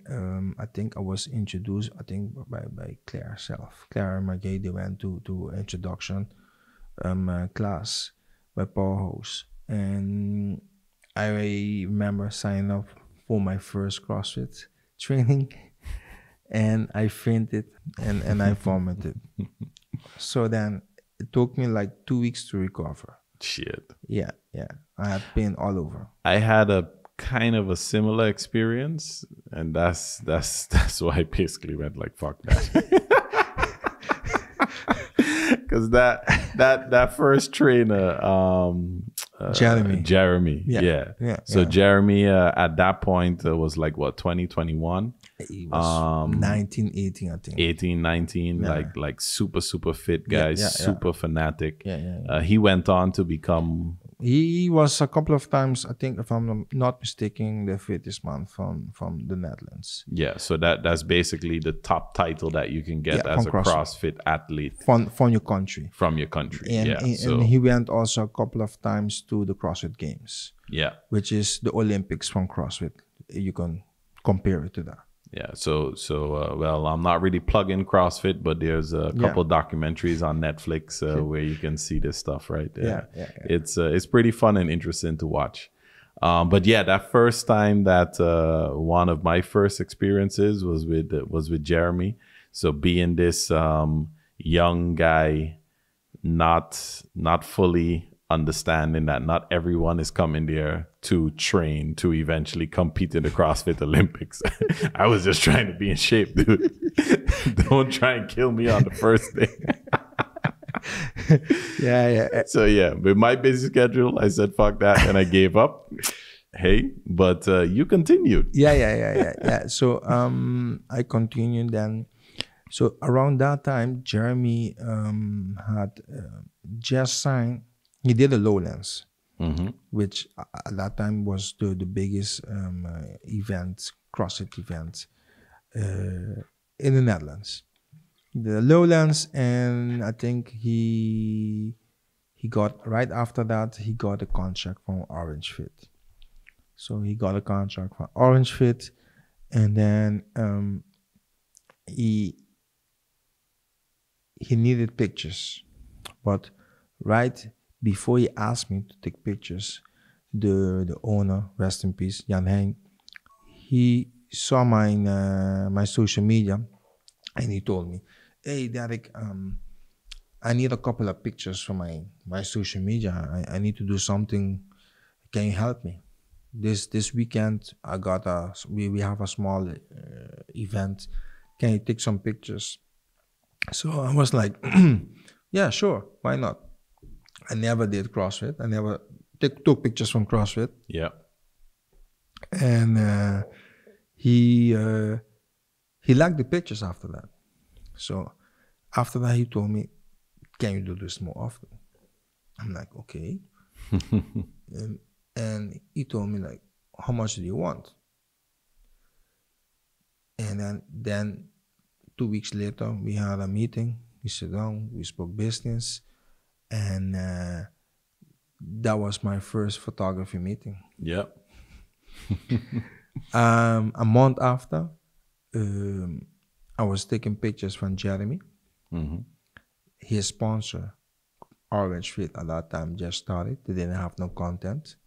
I think I was introduced, I think by Claire herself. Claire and Margay, they went to introduction class by Powerhouse, and I remember signing up for my first CrossFit training, and I fainted and I vomited. So then it took me like 2 weeks to recover. Shit. Yeah. I had pain all over. I had a kind of a similar experience, and that's why I basically went like, fuck that. Because that first trainer, Jemery. Yeah. So Jemery at that point was like what, 2021? He was 19, 18, I think. 18, 19, like super fit guy, super fanatic. Yeah. He went on to become... He was a couple of times, I think, if I'm not mistaken, the fittest man from the Netherlands. Yeah, so that's basically the top title that you can get as a CrossFit athlete. From your country. From your country, and he went also a couple of times to the CrossFit Games. Yeah. Which is the Olympics from CrossFit. You can compare it to that. Yeah, so well, I'm not really plugging CrossFit, but there's a couple documentaries on Netflix where you can see this stuff, right? It's pretty fun and interesting to watch. But yeah, that first time that one of my first experiences was with Jemery. So being this young guy, not fully understanding that not everyone is coming there to train to eventually compete in the CrossFit Olympics. I was just trying to be in shape, dude. Don't try and kill me on the first day. Yeah. So yeah, with my busy schedule, I said fuck that and I gave up. Hey, but you continued. Yeah. So I continued then. So around that time, Jemery had just signed. He did a Lowlands, which at that time was the biggest event, CrossFit event in the Netherlands. The Lowlands, and I think he got, right after that, he got a contract from Orange Fit. So he got a contract from Orange Fit, and then he needed pictures, but right before he asked me to take pictures, the owner, rest in peace, Jan Hein, he saw my social media, and he told me, "Hey, Derek, I need a couple of pictures for my social media. I need to do something. Can you help me? This weekend I got we have a small event. Can you take some pictures?" So I was like, "Yeah, sure. Why not?" I never did CrossFit. I never took pictures from CrossFit. Yeah. And he liked the pictures after that. So after that, he told me, "Can you do this more often?" I'm like, "Okay." and he told me, like, "How much do you want?" And then 2 weeks later, we had a meeting. We sat down. We spoke business. And that was my first photography meeting. Yeah. A month after, I was taking pictures from Jemery. His sponsor, Orange Fit, at that time just started. They didn't have no content.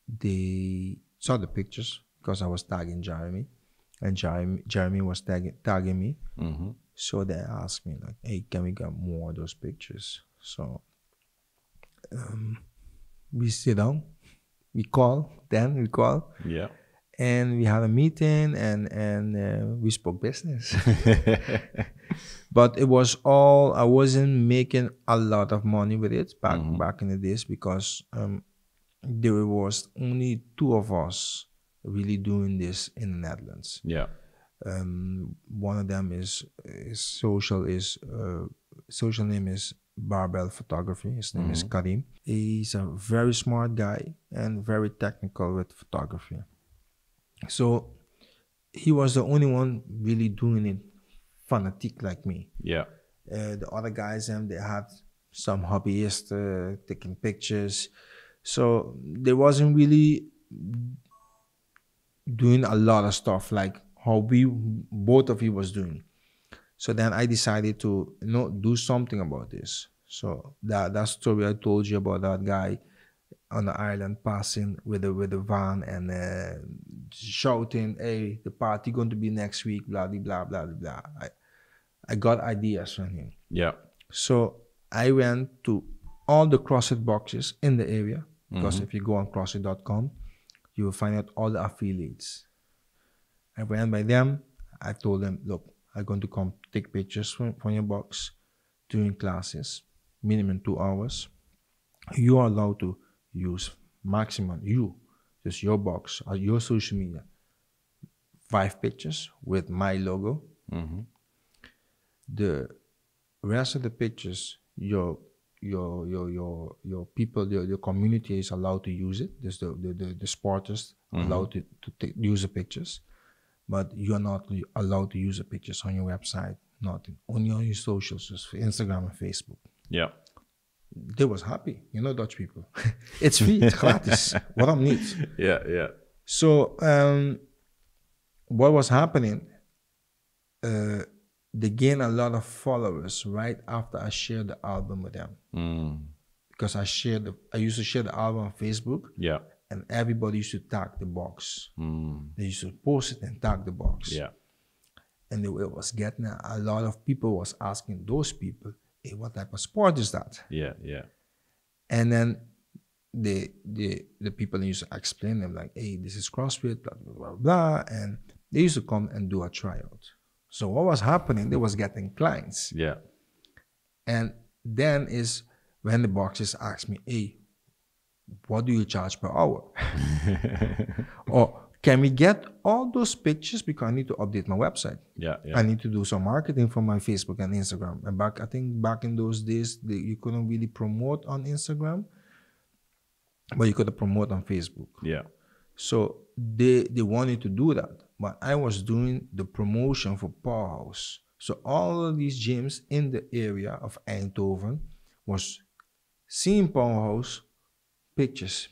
They saw the pictures because I was tagging Jemery, and Jemery was tagging me. So they asked me, like, "Hey, can we get more of those pictures?" So we sit down, we call. Yeah. And we had a meeting, and we spoke business. But it was all, I wasn't making a lot of money with it back in the days, because there was only 2 of us really doing this in the Netherlands. Yeah. One of them is social name is Barbell Photography. His name is Karim. He's a very smart guy and very technical with photography. So he was the only one really doing it fanatic like me. Yeah. The other guys, they had some hobbyists taking pictures. So they wasn't really doing a lot of stuff like how both of you was doing. So then I decided to do something about this. So that story I told you about, that guy on the island passing with a van and shouting, "Hey, the party going to be next week, blah blah blah blah blah." I got ideas from him. Yeah. So I went to all the CrossFit boxes in the area, because if you go on CrossFit.com, you will find out all the affiliates. I went by them. I told them, "Look, I'm going to come take pictures from your box during classes, minimum 2 hours. You are allowed to use maximum, just your box or your social media, 5 pictures with my logo. The rest of the pictures, your people, your community is allowed to use it. There's the sporters allowed to use the pictures, but you're not allowed to use the pictures on your website. Nothing. Only on your socials, just for Instagram and Facebook." Yeah. They was happy, Dutch people. It's free, it's gratis. Waarom niet? Yeah, yeah. So what was happening? They gained a lot of followers right after I shared the album with them. Because I used to share the album on Facebook. Yeah. And everybody used to tag the box. They used to post it and tag the box. Yeah. And it was getting a lot of people was asking those people, "Hey, what type of sport is that?" Yeah, yeah. And then the people used to explain them like, "Hey, this is CrossFit, blah, blah, blah, blah." And they used to come and do a tryout. So what was happening, they was getting clients. Yeah. And then is when the boxes asked me, "Hey, what do you charge per hour?" Or, "Can we get all those pictures, because I need to update my website. Yeah, yeah. I need to do some marketing for my Facebook and Instagram." And I think back in those days, you couldn't really promote on Instagram, but you could promote on Facebook. Yeah. So they wanted to do that, but I was doing the promotion for Powerhouse. So all of these gyms in the area of Eindhoven was seeing Powerhouse, pictures,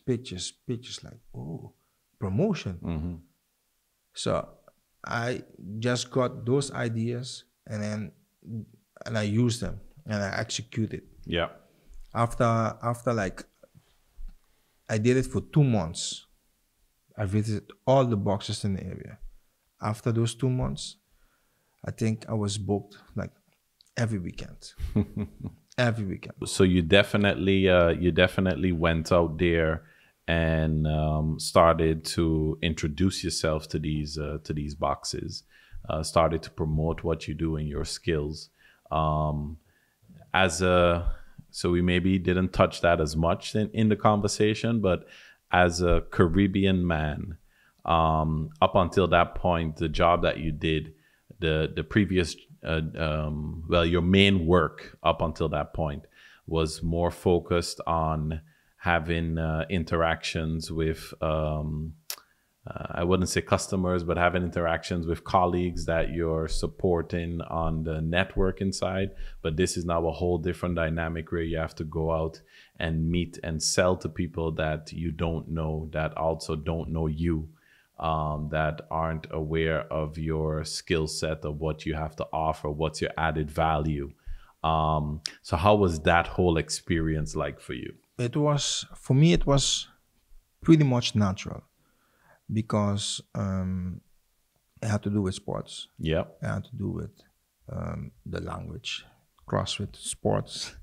like, oh, promotion. So I just got those ideas and I used them and I executed. Yeah. After like, I did it for 2 months. I visited all the boxes in the area. After those 2 months, I think I was booked like every weekend. Every weekend. So you definitely went out there and started to introduce yourself to these boxes, started to promote what you do and your skills. So we maybe didn't touch that as much in the conversation, but as a Caribbean man, up until that point, the job that you did, the previous, your main work up until that point was more focused on having interactions with, I wouldn't say customers, but having interactions with colleagues that you're supporting on the networking side. But this is now a whole different dynamic where you have to go out and meet and sell to people that you don't know, that also don't know you, that aren't aware of your skill set, of what you have to offer, what's your added value. So how was that whole experience like for you? For me, it was pretty much natural. Because it had to do with sports. Yeah. It had to do with the language, CrossFit, sports.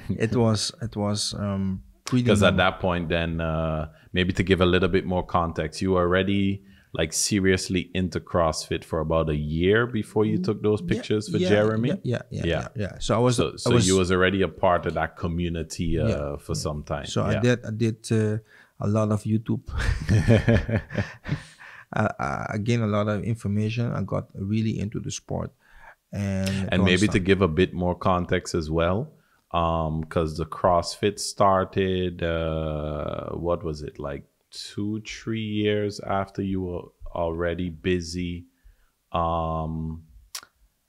It was pretty. Because at that point, then maybe to give a little bit more context, you were already like seriously into CrossFit for about a year before you took those pictures for Jemery? Yeah. So I was. So you was already a part of that community for some time. So I did a lot of YouTube. I gained a lot of information. I got really into the sport, and maybe to give a bit more context as well, because the CrossFit started. What was it, like 2-3 years after you were already busy?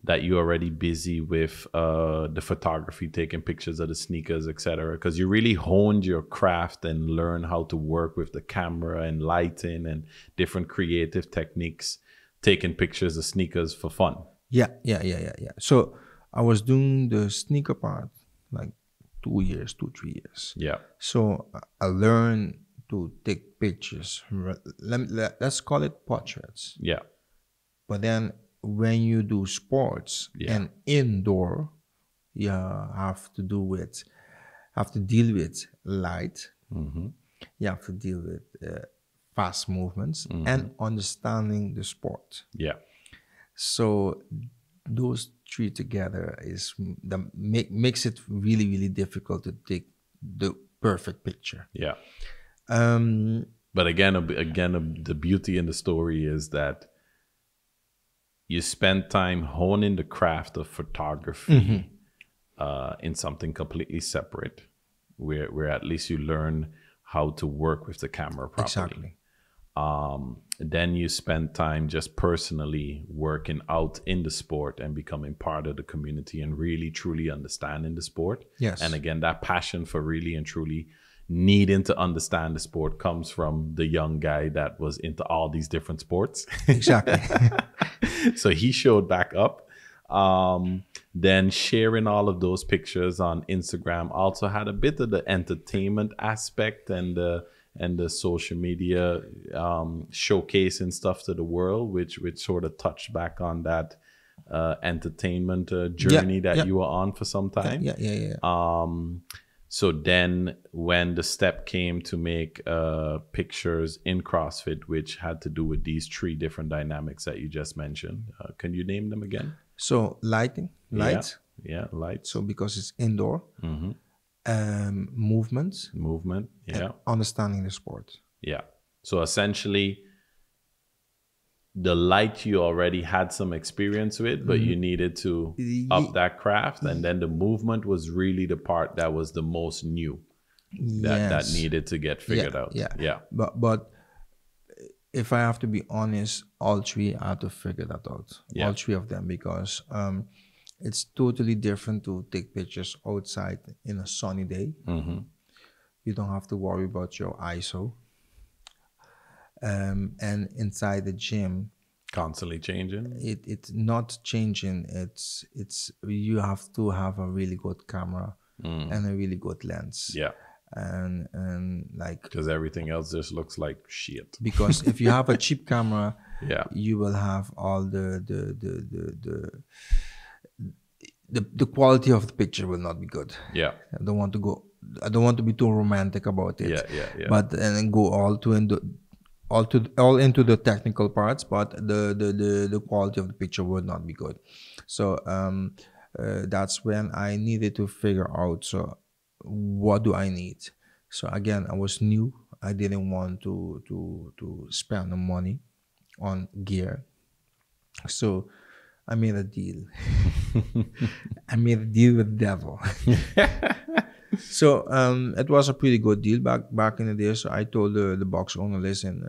That you're already busy with the photography, taking pictures of the sneakers, etc. Because you really honed your craft and learned how to work with the camera and lighting and different creative techniques, taking pictures of sneakers for fun. Yeah. So I was doing the sneaker part like 3 years. Yeah. So I learned to take pictures. Let's call it portraits. Yeah. But then when you do sports and indoor, you have to deal with light. Mm-hmm. You have to deal with fast movements and understanding the sport. Yeah. So those three together makes it really, really difficult to take the perfect picture. Yeah. But again, the beauty in the story is that you spend time honing the craft of photography in something completely separate, where at least you learn how to work with the camera properly. Exactly. Then you spend time just personally working out in the sport and becoming part of the community and really truly understanding the sport. Yes. And again, that passion for really and truly needing to understand the sport comes from the young guy that was into all these different sports. Exactly. So he showed back up. Then sharing all of those pictures on Instagram also had a bit of the entertainment aspect and the social media showcasing stuff to the world, which sort of touched back on that entertainment journey that you were on for some time. Yeah. So then when the step came to make pictures in CrossFit, which had to do with these 3 different dynamics that you just mentioned, can you name them again? So light. Yeah, light. So because it's indoor, movement, yeah, understanding the sport. Yeah. So essentially, the light you already had some experience with, but you needed to up that craft, and then the movement was really the part that was the most new, that needed to get figured out. Yeah. But if I have to be honest, all 3 I have to figure that out. Yeah. All 3 of them, because it's totally different to take pictures outside in a sunny day. You don't have to worry about your ISO. And inside the gym, constantly changing. It's not changing. It's you have to have a really good camera and a really good lens. Yeah. And like, because everything else just looks like shit. Because if you have a cheap camera, yeah, you will have all the quality of the picture will not be good. Yeah. I don't want to be too romantic about it. Yeah. But and go all into the technical parts, but the quality of the picture would not be good. So that's when I needed to figure out, so what do I need? So again, I was new. I didn't want to spend the money on gear. So I made a deal. I made a deal with the devil. So it was a pretty good deal back in the day. So I told the box owner, listen,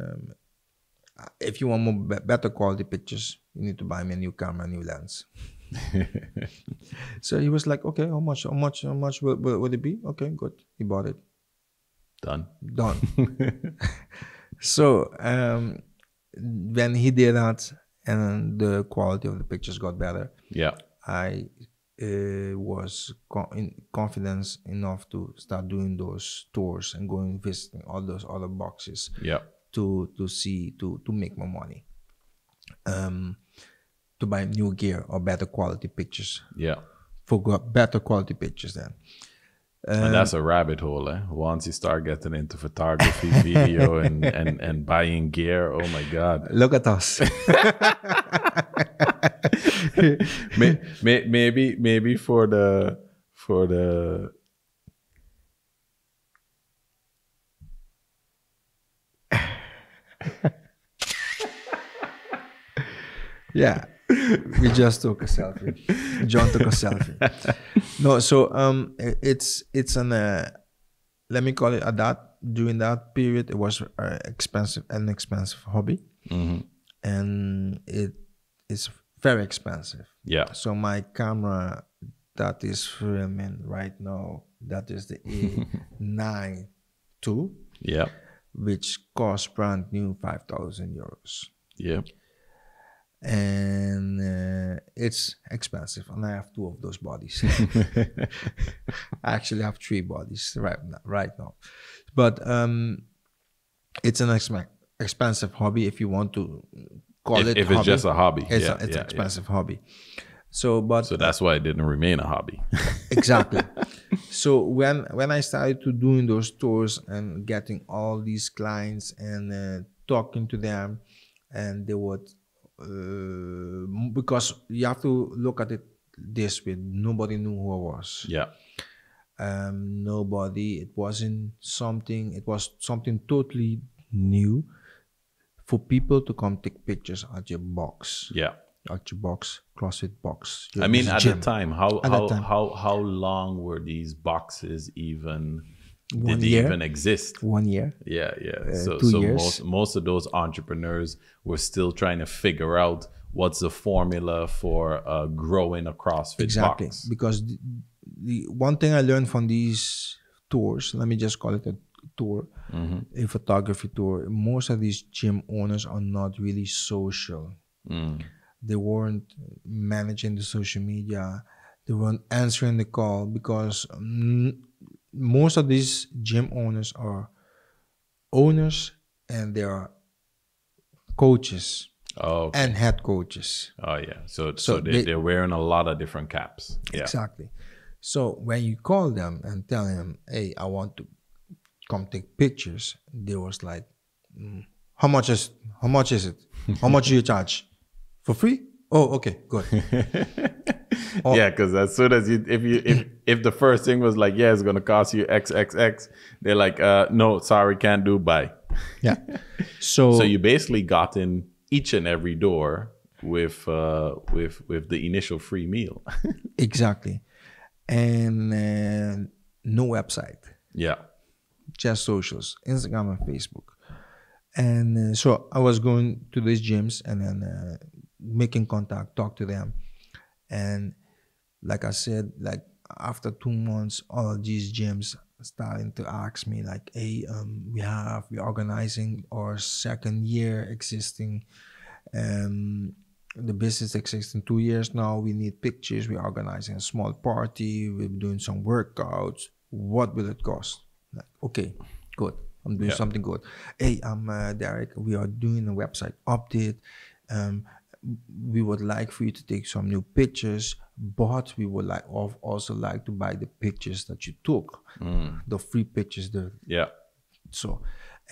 if you want more better quality pictures, you need to buy me a new camera, a new lens. So he was like, okay, how much will it be? Okay, good. He bought it. Done. So when he did that and the quality of the pictures got better, yeah, I was in confidence enough to start doing those tours and going visiting all those other boxes. Yeah. To make more money. To buy new gear or better quality pictures. Yeah. For better quality pictures then. And that's a rabbit hole, eh? Once you start getting into photography, video, and buying gear, oh my God. Look at us. Maybe for the Yeah, we just took a selfie. John took a selfie. No, so it's an let me call it during that period it was an expensive hobby, and it is very expensive. Yeah. So my camera that is filming right now, that is the A9 II, Yeah. which costs brand new €5,000. Yeah. And it's expensive, and I have 2 of those bodies. I actually have 3 bodies right now, but it's an expensive hobby if you want to call it. If hobby. it's just a hobby, It's an expensive hobby. So that's why it didn't remain a hobby. Exactly. So when I started to doing those tours and getting all these clients and talking to them, and they would. Because you have to look at it this way, nobody knew who I was. Yeah. Nobody. It was something totally new for people to come take pictures at your box. Yeah. At your box, CrossFit box. I mean, at the time, how long were these boxes even? Did they even exist? 1 year. Yeah. 2 years. Most of those entrepreneurs were still trying to figure out what's the formula for growing a CrossFit box. Because the one thing I learned from these tours, let me just call it a tour, a photography tour, most of these gym owners are not really social. They weren't managing the social media. They weren't answering the call, because most of these gym owners are owners, and they are coaches and head coaches. Oh yeah, so they're wearing a lot of different caps. Yeah. Exactly. So when you call them and tell them, "Hey, I want to come take pictures," they was like, "How much is it? How much do you charge? For free? Oh, okay, good." Yeah, because as soon as if the first thing was like, yeah, it's gonna cost you XXX, they're like, no, sorry, can't do, bye. Yeah. So you basically got in each and every door with the initial free meal. Exactly. And no website. Yeah. Just socials, Instagram and Facebook. And so I was going to these gyms and then making contact, talk to them. And like I said, like after 2 months, all these gyms starting to ask me like, "Hey, we're organizing our 2nd year existing. The business exists in 2 years now. We need pictures. We're organizing a small party. We're doing some workouts. What will it cost?" Like, okay, good. I'm doing something good. "Hey, I'm Derek. We are doing a website update. We would like for you to take some new pictures, but we would also like to buy the pictures that you took, the free pictures." So,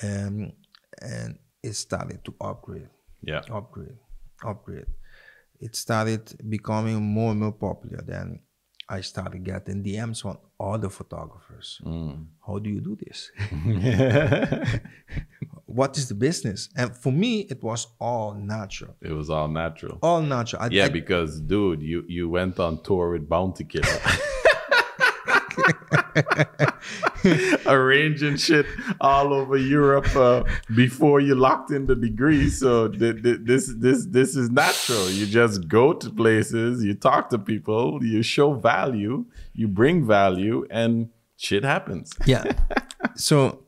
and it started to upgrade. Yeah. Upgrade. It started becoming more and more popular. Then I started getting DMs on other photographers. "How do you do this? What is the business?" And for me, it was all natural. It was all natural. All natural. Because dude, you went on tour with Bounty Killer. Arranging shit all over Europe before you locked in the degree. So this is natural. You just go to places, you talk to people, you show value, you bring value, and shit happens. Yeah. So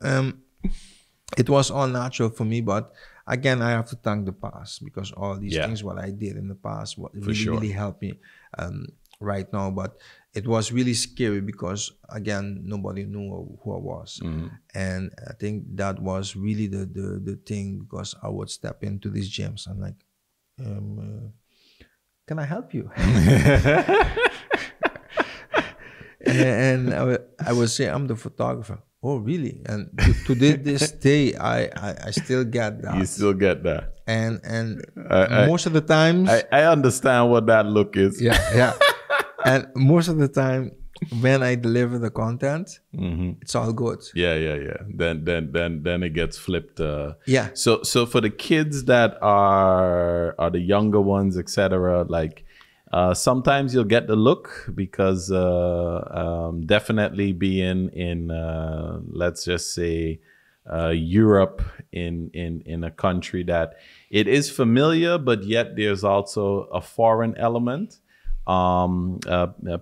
it was all natural for me, but again, I have to thank the past, because all these things what I did in the past really helped me right now. But it was really scary because, again, nobody knew who I was. And I think that was really the thing, because I would step into these gyms and like, "Can I help you?" And I would say I'm the photographer. Oh, really? And to this day, I still get that. You still get that. And most of the times, I understand what that look is. yeah. And most of the time, when I deliver the content, it's all good. Yeah. Then it gets flipped. Yeah. So for the kids that are the younger ones, etc., like sometimes you'll get the look because definitely being in let's just say Europe, in a country that it is familiar, but yet there's also a foreign element.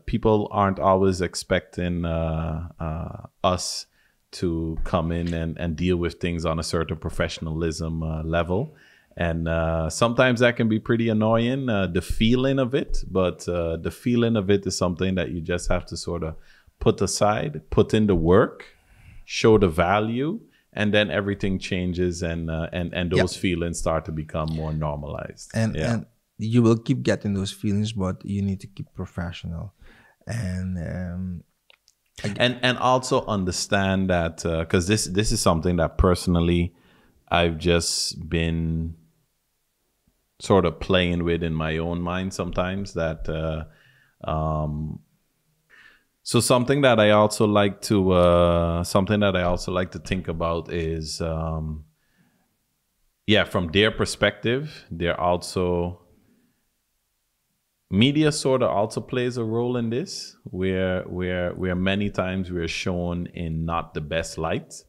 People aren't always expecting us to come in and deal with things on a certain professionalism level. And sometimes that can be pretty annoying, the feeling of it. But the feeling of it is something that you just have to sort of put aside, put in the work, show the value, and then everything changes and those feelings start to become more normalized. And you will keep getting those feelings, but you need to keep professional. And also understand that, because this is something that personally I've just been sort of playing with in my own mind sometimes, that so something that I also like to think about is from their perspective, they're also media sort of also plays a role in this, where many times we're shown in not the best light.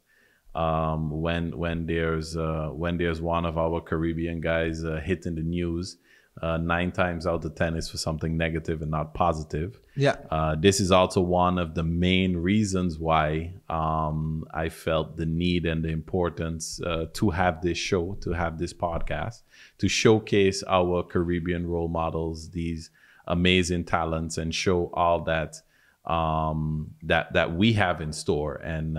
When there's one of our Caribbean guys hitting the news, 9 times out of 10 is for something negative and not positive. This is also one of the main reasons why I felt the need and the importance to have this show, to have this podcast, to showcase our Caribbean role models, these amazing talents, and show all that that we have in store, and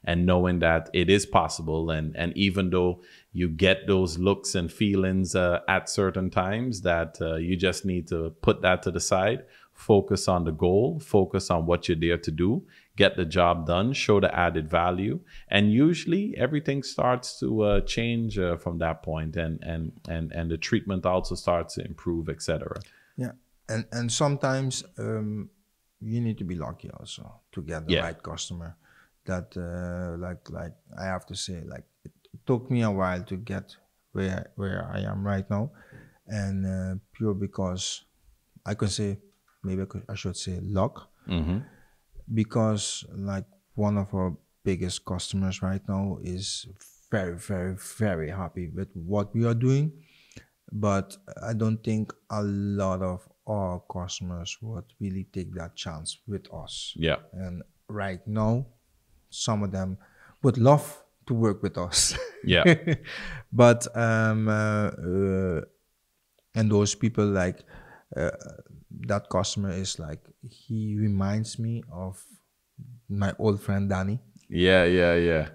knowing that it is possible, and even though you get those looks and feelings at certain times, that you just need to put that to the side, focus on the goal, focus on what you're there to do, get the job done, show the added value, and usually everything starts to change from that point, and the treatment also starts to improve, etc. Yeah, and sometimes you need to be lucky also to get the right customer. That like I have to say, like it took me a while to get where I am right now, and pure because I could say, maybe I should say luck, because like one of our biggest customers right now is very, very, very happy with what we are doing, but I don't think a lot of our customers would really take that chance with us. And right now, some of them would love to work with us. But and those people, like that customer is like, he reminds me of my old friend Danny.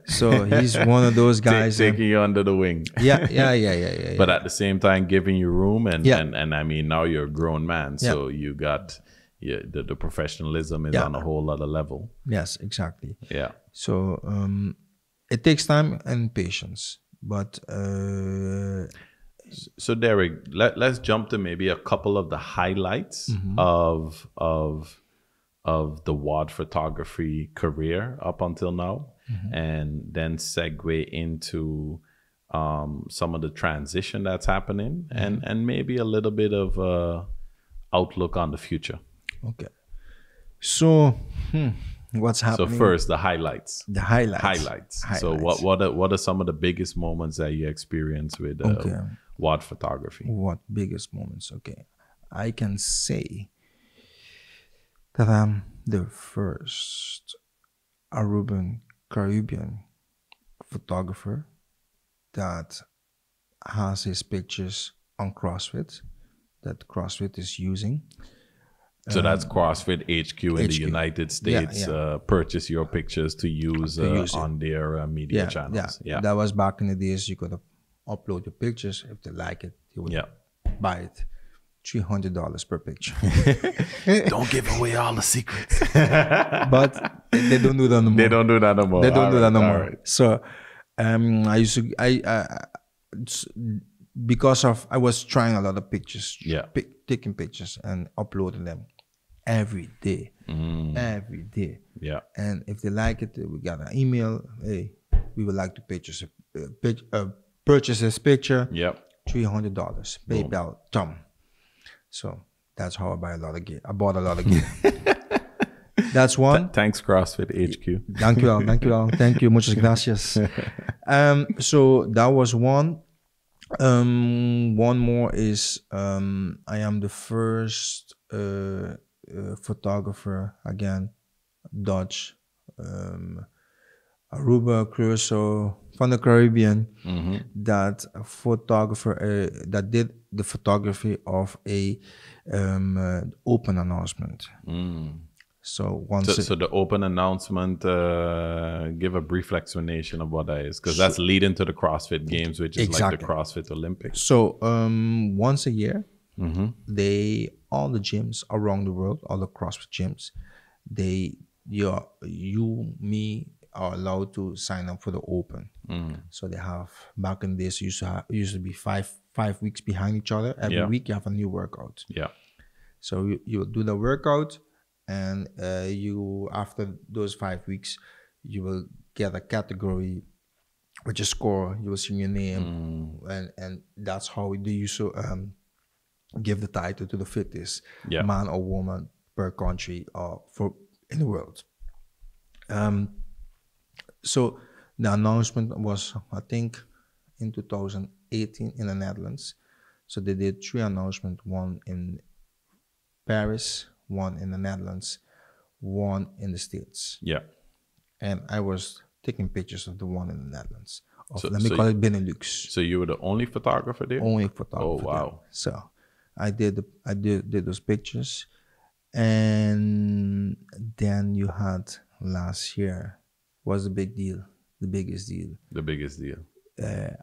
So he's one of those guys taking you under the wing. But at the same time giving you room, and I mean, now you're a grown man, so you got the professionalism is on a whole other level. Yes, exactly. So it takes time and patience, but so Derek, let's jump to maybe a couple of the highlights of the WOD photography career up until now, and then segue into some of the transition that's happening, and maybe a little bit of outlook on the future. Okay. So what's happening? So first, the highlights. Highlights. So what are some of the biggest moments that you experience with WOD photography? What biggest moments? Okay. I can say that I'm the first Aruban Caribbean photographer that has his pictures on CrossFit, that CrossFit is using. So that's CrossFit HQ in the United States. Purchase your pictures to use on their media channels. That was back in the days. You could upload your pictures. If they like it, you would buy it. $300 per picture. Don't give away all the secrets. But they don't do that no more. They don't do that no more. They don't do that no more. Right. So I used to, because of, I was trying a lot of pictures, taking pictures and uploading them every day. Every day. Yeah. And if they like it, we got an email. Hey, we would like to purchase this picture. Yep. $300. PayPal. Tom. So that's how I buy a lot of gear. I bought a lot of gear. That's one. Thanks, CrossFit HQ. Thank you all. Thank you all. Thank you. Muchas gracias. So that was one. One more is I am the first photographer, again, Dutch, Aruba, Curacao, from the Caribbean, that photographer that did the photography of a open announcement. So so the open announcement, give a brief explanation of what that is, because that's leading to the CrossFit Games, which is like the CrossFit Olympics. So once a year, all the gyms around the world, all the CrossFit gyms, me are allowed to sign up for the open. So they have, back in this, used to be five weeks behind each other. Every week you have a new workout. Yeah. So you do the workout, and you, after those 5 weeks, you will get a category with your score. You will see your name, and that's how they used to give the title to the fittest man or woman per country or in the world. So the announcement was, I think, in 2018 in the Netherlands. So they did 3 announcements, one in Paris, one in the Netherlands, one in the States. Yeah. And I was taking pictures of the one in the Netherlands. Let me call it Benelux. So you were the only photographer there? Only photographer. Oh, wow. There. So I did those pictures. And then you had last year was the big deal, the biggest deal. The biggest deal. The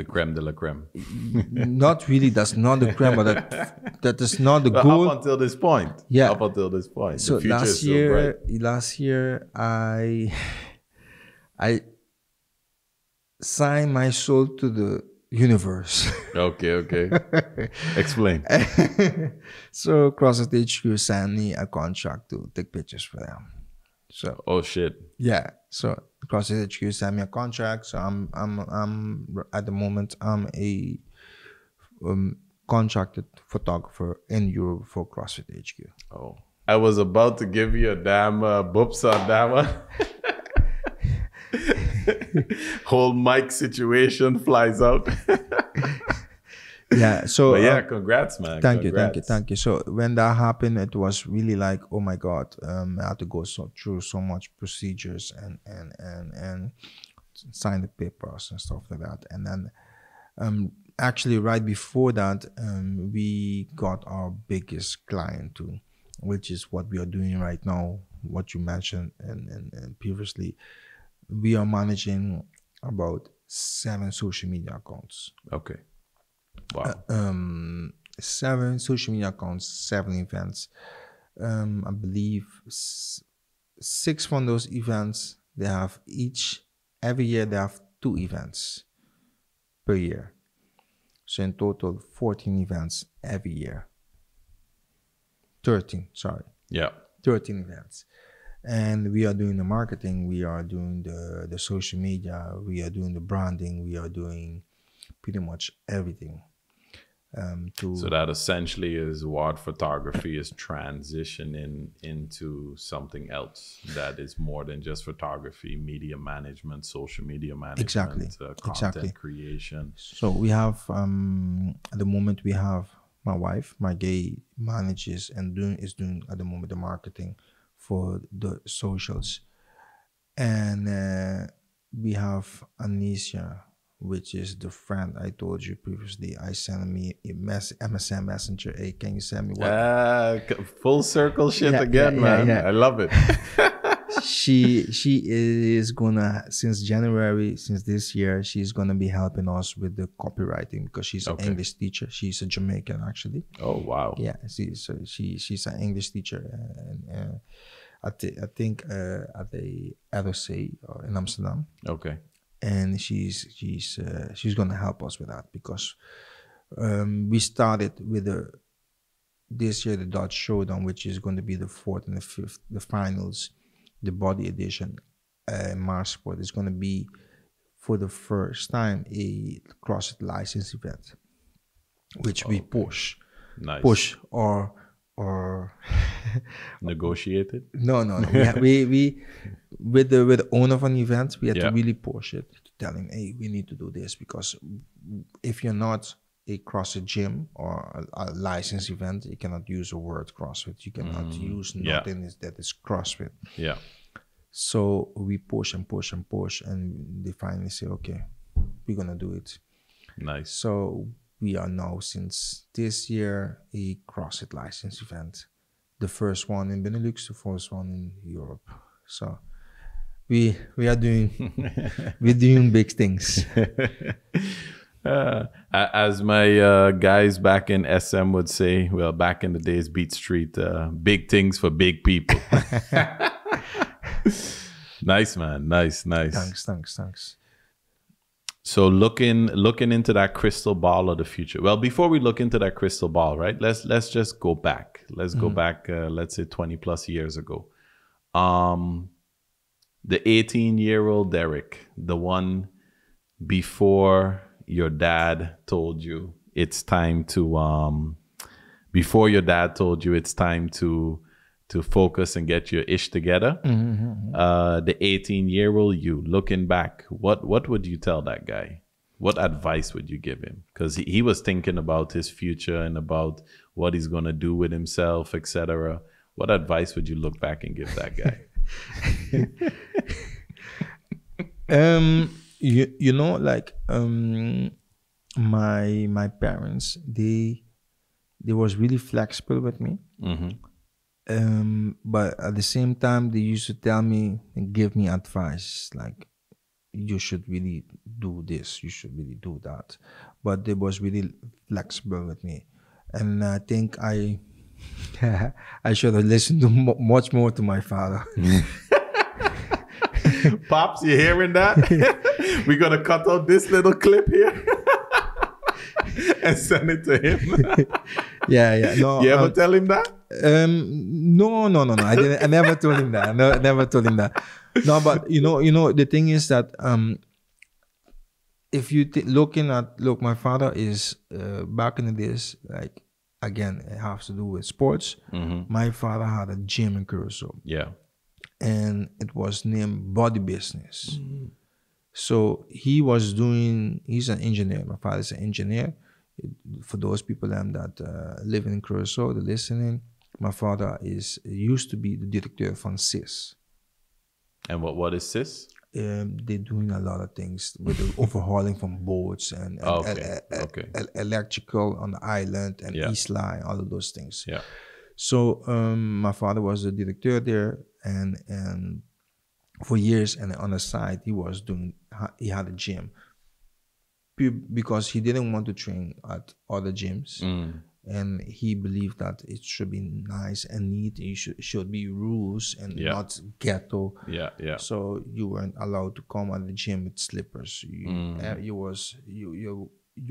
creme de la creme. Not really. That's not the creme, but that is not the goal. Up until this point. Yeah. Up until this point. So last year, I signed my soul to the universe. Okay. Explain. So CrossFit HQ signed me a contract to take pictures for them. So. Oh shit. Yeah. So CrossFit HQ sent me a contract. So I'm at the moment I'm a contracted photographer in Europe for CrossFit HQ. Oh, I was about to give you a damn boops on that one. Whole mic situation flies out. Yeah. So but congrats, man. Thank you. So when that happened, it was really like, oh my God, I had to go through so much procedures and sign the papers and stuff like that. And then actually right before that, we got our biggest client too, which is what we are doing right now. What you mentioned and previously, we are managing about 7 social media accounts. Okay. Wow. 7 social media accounts, 7 events. I believe 6 from those events, they have every year they have 2 events per year. So in total, 14 events every year. 13 events. And we are doing the marketing, we are doing the social media, we are doing the branding, we are doing pretty much everything. So that essentially is what photography is transitioning into something else that is more than just photography, media management, social media management, content creation. So we have, at the moment we have my wife, my gay manages and is doing at the moment the marketing for the socials. And we have Anisha, which is the friend I told you previously. I sent me a MSN Messenger. Hey, can you send me what? Full circle shit again, man. I love it. she is gonna, since January, since this year, she's gonna be helping us with the copywriting because she's an English teacher. She's a Jamaican actually. Oh wow. Yeah, she's an English teacher, and I think at the ROC in Amsterdam. Okay. And she's gonna help us with that because we started with this year the Dutch Showdown, which is going to be the 4th and the 5th, the finals, the body edition. Mars Sport is going to be for the first time a CrossFit license event, which we push or negotiated. No. we with the owner of an event, we had to really push it to tell him, hey, we need to do this because if you're not a CrossFit gym or a licensed event, you cannot use the word CrossFit. You cannot use nothing that is CrossFit. Yeah. So we push and push and push, and they finally say, okay, we're gonna do it. Nice. So we are now, since this year, a CrossFit license event. The first one in Benelux, the first one in Europe. So we are doing we're doing big things. As my guys back in SM would say, well, back in the days, Beat Street, big things for big people. Nice, man. Nice. Thanks. So looking into that crystal ball of the future. Well, before we look into that crystal ball, right? Let's just go back. Let's go back. Let's say 20 plus years ago. The 18-year-old Derek, the one before your dad told you it's time to focus and get your ish together. The 18-year-old you, looking back, what would you tell that guy? What advice would you give him? Because he was thinking about his future and about what he's going to do with himself, etc. What advice would you look back and give that guy? You know, like my parents, they was really flexible with me. But at the same time, they used to tell me and give me advice, like, you should really do this, you should really do that. But they was really flexible with me. And I think I should have listened to much more to my father. Pops, you hearing that? We're going to cut out this little clip here and send it to him. Yeah. No, you ever tell him that? No. I never told him that. No, I never told him that. No, but you know, the thing is that if you look, my father is back in the days, like, again, it has to do with sports. My father had a gym in Curacao. Yeah. And it was named Body Business. So he's an engineer. My father's an engineer. For those people that live in Curacao, they're listening, my father used to be the director from SIS. And what is SIS? They're doing a lot of things with the overhauling from boats and electrical on the island and East Line, all of those things. Yeah. So my father was the director there, and for years, and on the side he had a gym because he didn't want to train at other gyms, and he believed that it should be nice and neat. It should be rules and not ghetto. Yeah. So you weren't allowed to come at the gym with slippers. You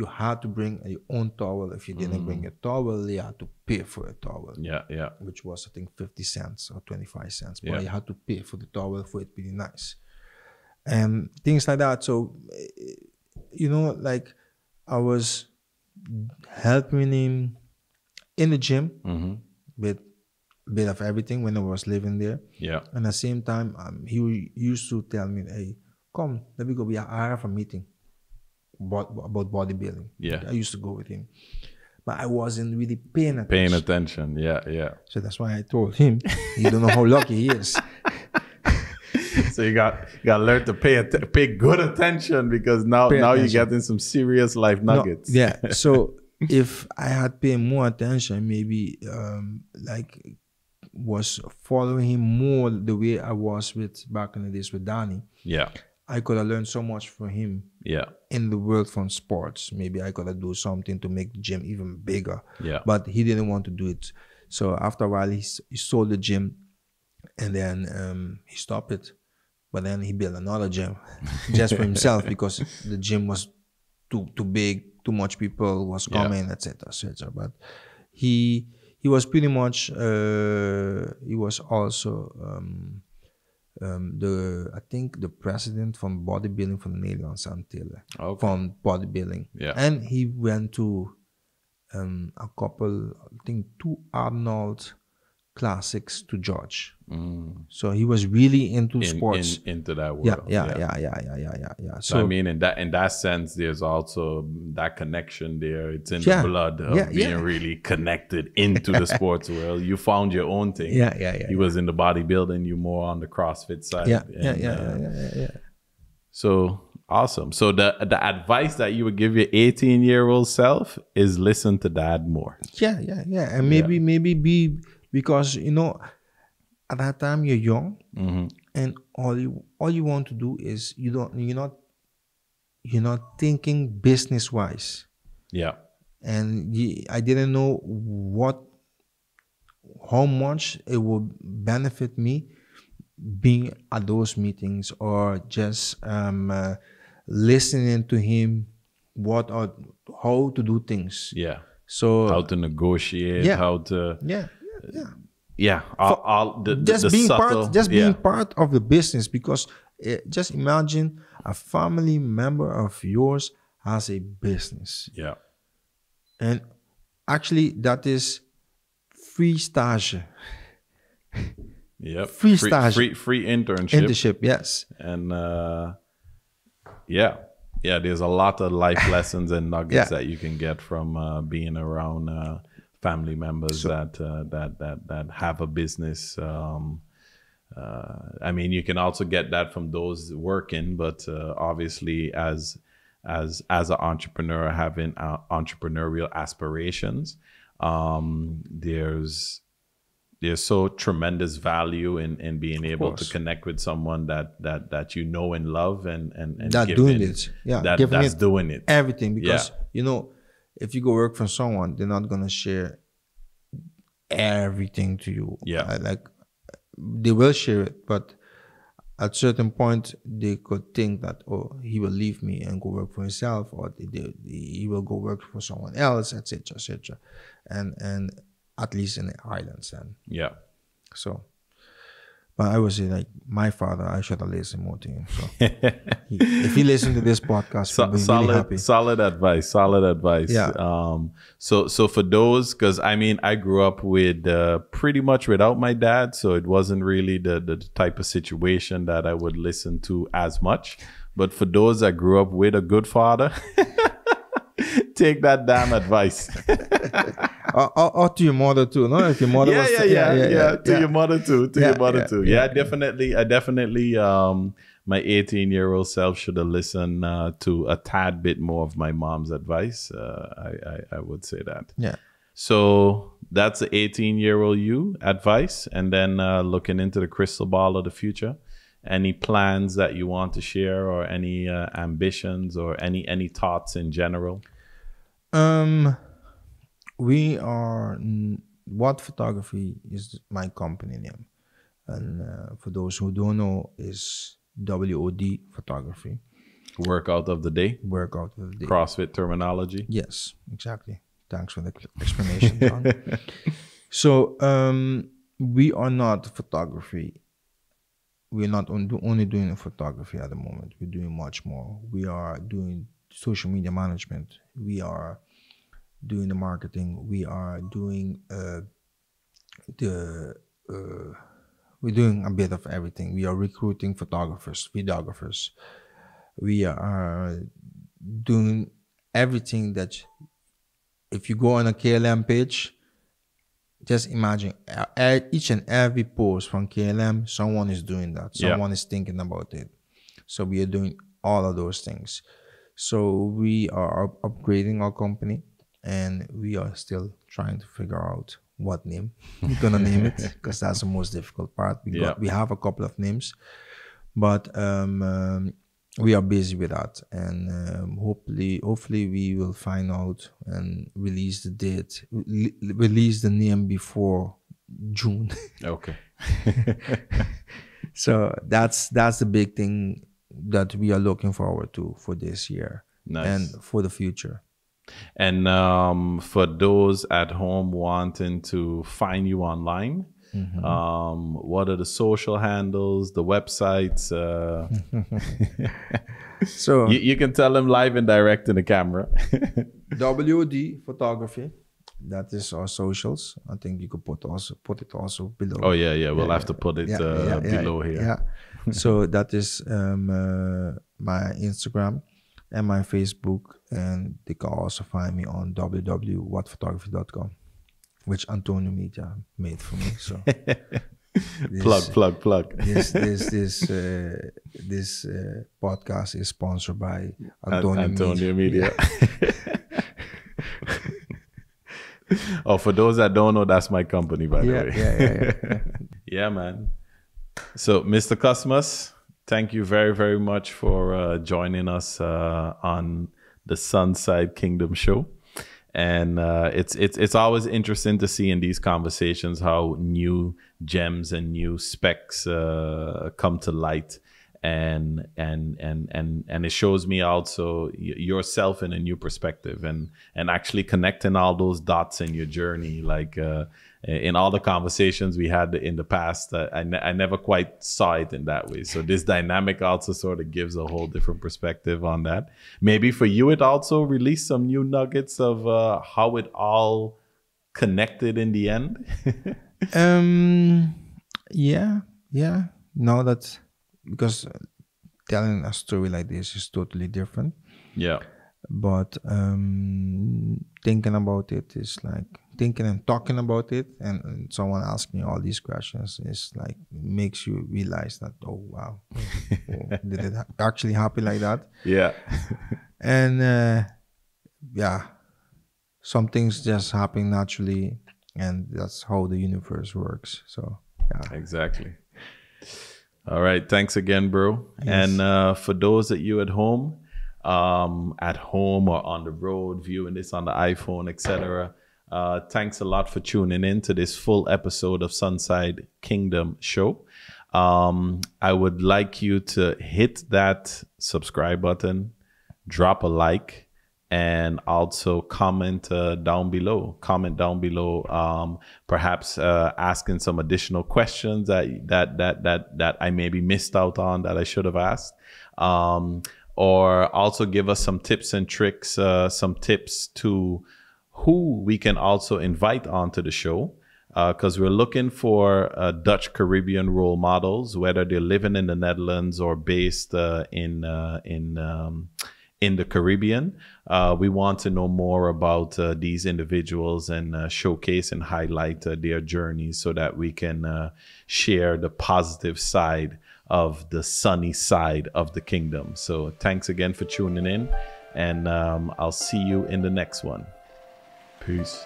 had to bring your own towel. If you didn't bring a towel, you had to pay for a towel. Yeah. Which was, I think, 50 cents or 25 cents. But you had to pay for the towel for it to be nice. And things like that. So, like, I was helping him in the gym with a bit of everything when I was living there. Yeah. And at the same time, he used to tell me, hey, come, let me go. I have a meeting about bodybuilding. Yeah. I used to go with him. But I wasn't really paying attention. Yeah. So that's why I told him, you don't know how lucky he is. So you got to learn to pay good attention, because now you're getting some serious life nuggets. No, yeah. So if I had paid more attention, maybe like was following him more the way I was with back in the days with Danny, Yeah. I could have learned so much from him. Yeah. In the world from sports. Maybe I could have do something to make the gym even bigger. Yeah. But he didn't want to do it. So after a while, he sold the gym, and then he stopped it. But then he built another gym just for himself because the gym was too big, too much people was coming, etc., etc. But he was pretty much he was also I think the president from bodybuilding from Nederlandse Antillen, from bodybuilding. Yeah. And he went to a couple, I think 2 Arnold classics to judge. So he was really into sports. Into that world. Yeah. So I mean, in that sense, there's also that connection there. It's in the blood of being really connected into the sports world. You found your own thing. He was in the bodybuilding, you more on the CrossFit side. Yeah. So awesome. So the advice that you would give your 18-year-old self is listen to dad more. Yeah. And maybe be, because you know, at that time you're young, and all you want to do is you're not thinking business wise. Yeah. And I didn't know how much it would benefit me being at those meetings, or just listening to him how to do things. Yeah. So how to negotiate, how to being part of the business, because just imagine a family member of yours has a business. Yeah. And actually that is free stage. Yep. Free stage. Free internship. Yes. And there's a lot of life lessons and nuggets that you can get from being around family members that have a business. I mean, you can also get that from those working, but obviously as an entrepreneur having entrepreneurial aspirations, there's so tremendous value in being able to connect with someone that you know and love and that doing it. That's doing it. Everything, because you know, if you go work for someone, they're not gonna share everything to you. Like they will share it, but at certain point they could think that, oh, he will leave me and go work for himself, or he will go work for someone else, etc. And at least in the islands then. Yeah. So, but I would say, like, my father, I should have listened more to him. So if he listened to this podcast, he'll be really happy. Solid advice. Yeah. So for those, because I mean, I grew up with pretty much without my dad, so it wasn't really the type of situation that I would listen to as much. But for those that grew up with a good father, take that damn advice. Or to your mother too, no? If your mother was... To your mother too. To your mother too. I definitely, my 18-year-old self should have listened to a tad bit more of my mom's advice. I would say that. Yeah. So that's the 18-year-old you advice. And then looking into the crystal ball of the future, any plans that you want to share, or any ambitions, or any thoughts in general? We are... What Photography is my company name. And for those who don't know, is WOD Photography. Workout of the day. Workout of the day. CrossFit terminology. Yes, exactly. Thanks for the explanation, John. So we are not photography. We're not only doing photography at the moment. We're doing much more. We are doing social media management. We are doing the marketing. We are doing we're doing a bit of everything. We are recruiting photographers, videographers. We are doing everything that, if you go on a KLM page, just imagine each and every post from KLM, someone is doing that. Someone is thinking about it. So we are doing all of those things. So we are upgrading our company, and we are still trying to figure out what name we're gonna name it, because that's the most difficult part. We have a couple of names, but we are busy with that, and hopefully we will find out and release the date, release the name before June. Okay. So that's the big thing that we are looking forward to for this year. Nice. And for the future. And for those at home wanting to find you online, what are the social handles, the websites? So you can tell them live and direct in the camera. WD Photography, that is our socials. I think you could put it also below. Oh yeah. We'll have to put it below here. Yeah. So that is my Instagram and my Facebook, and they can also find me on www.whatphotography.com, which Antonio Media made for me. So plug. This podcast is sponsored by Antonio Media. Oh, for those that don't know, that's my company, by the way. Yeah. Yeah, man. So, Mr. Kusmus, thank you very, very much for joining us on the SunSide Kingdom show. And it's always interesting to see in these conversations how new gems and new specs come to light. And it shows me also yourself in a new perspective, and actually connecting all those dots in your journey. Like in all the conversations we had in the past, I never quite saw it in that way. So this dynamic also sort of gives a whole different perspective on that. Maybe for you, it also released some new nuggets of how it all connected in the end. Yeah. Now that, because telling a story like this is totally different. Yeah. But thinking about it is like thinking and talking about it, and someone asking me all these questions is like, makes you realize that, oh wow, did it actually happen like that? Yeah. And some things just happen naturally, and that's how the universe works. So yeah. Exactly. All right. Thanks again, bro. Yes. And for those of you at home or on the road viewing this on the iPhone, etc., thanks a lot for tuning in to this full episode of SunSide Kingdom show. I would like you to hit that subscribe button, drop a like, and also comment down below. Comment down below, perhaps asking some additional questions that I maybe missed out on that I should have asked. Or also give us some tips and tricks, some tips to who we can also invite onto the show. Because we're looking for Dutch Caribbean role models, whether they're living in the Netherlands or based in the Caribbean. We want to know more about these individuals and showcase and highlight their journeys so that we can share the positive side of the sunny side of the kingdom. So thanks again for tuning in, and I'll see you in the next one. Peace.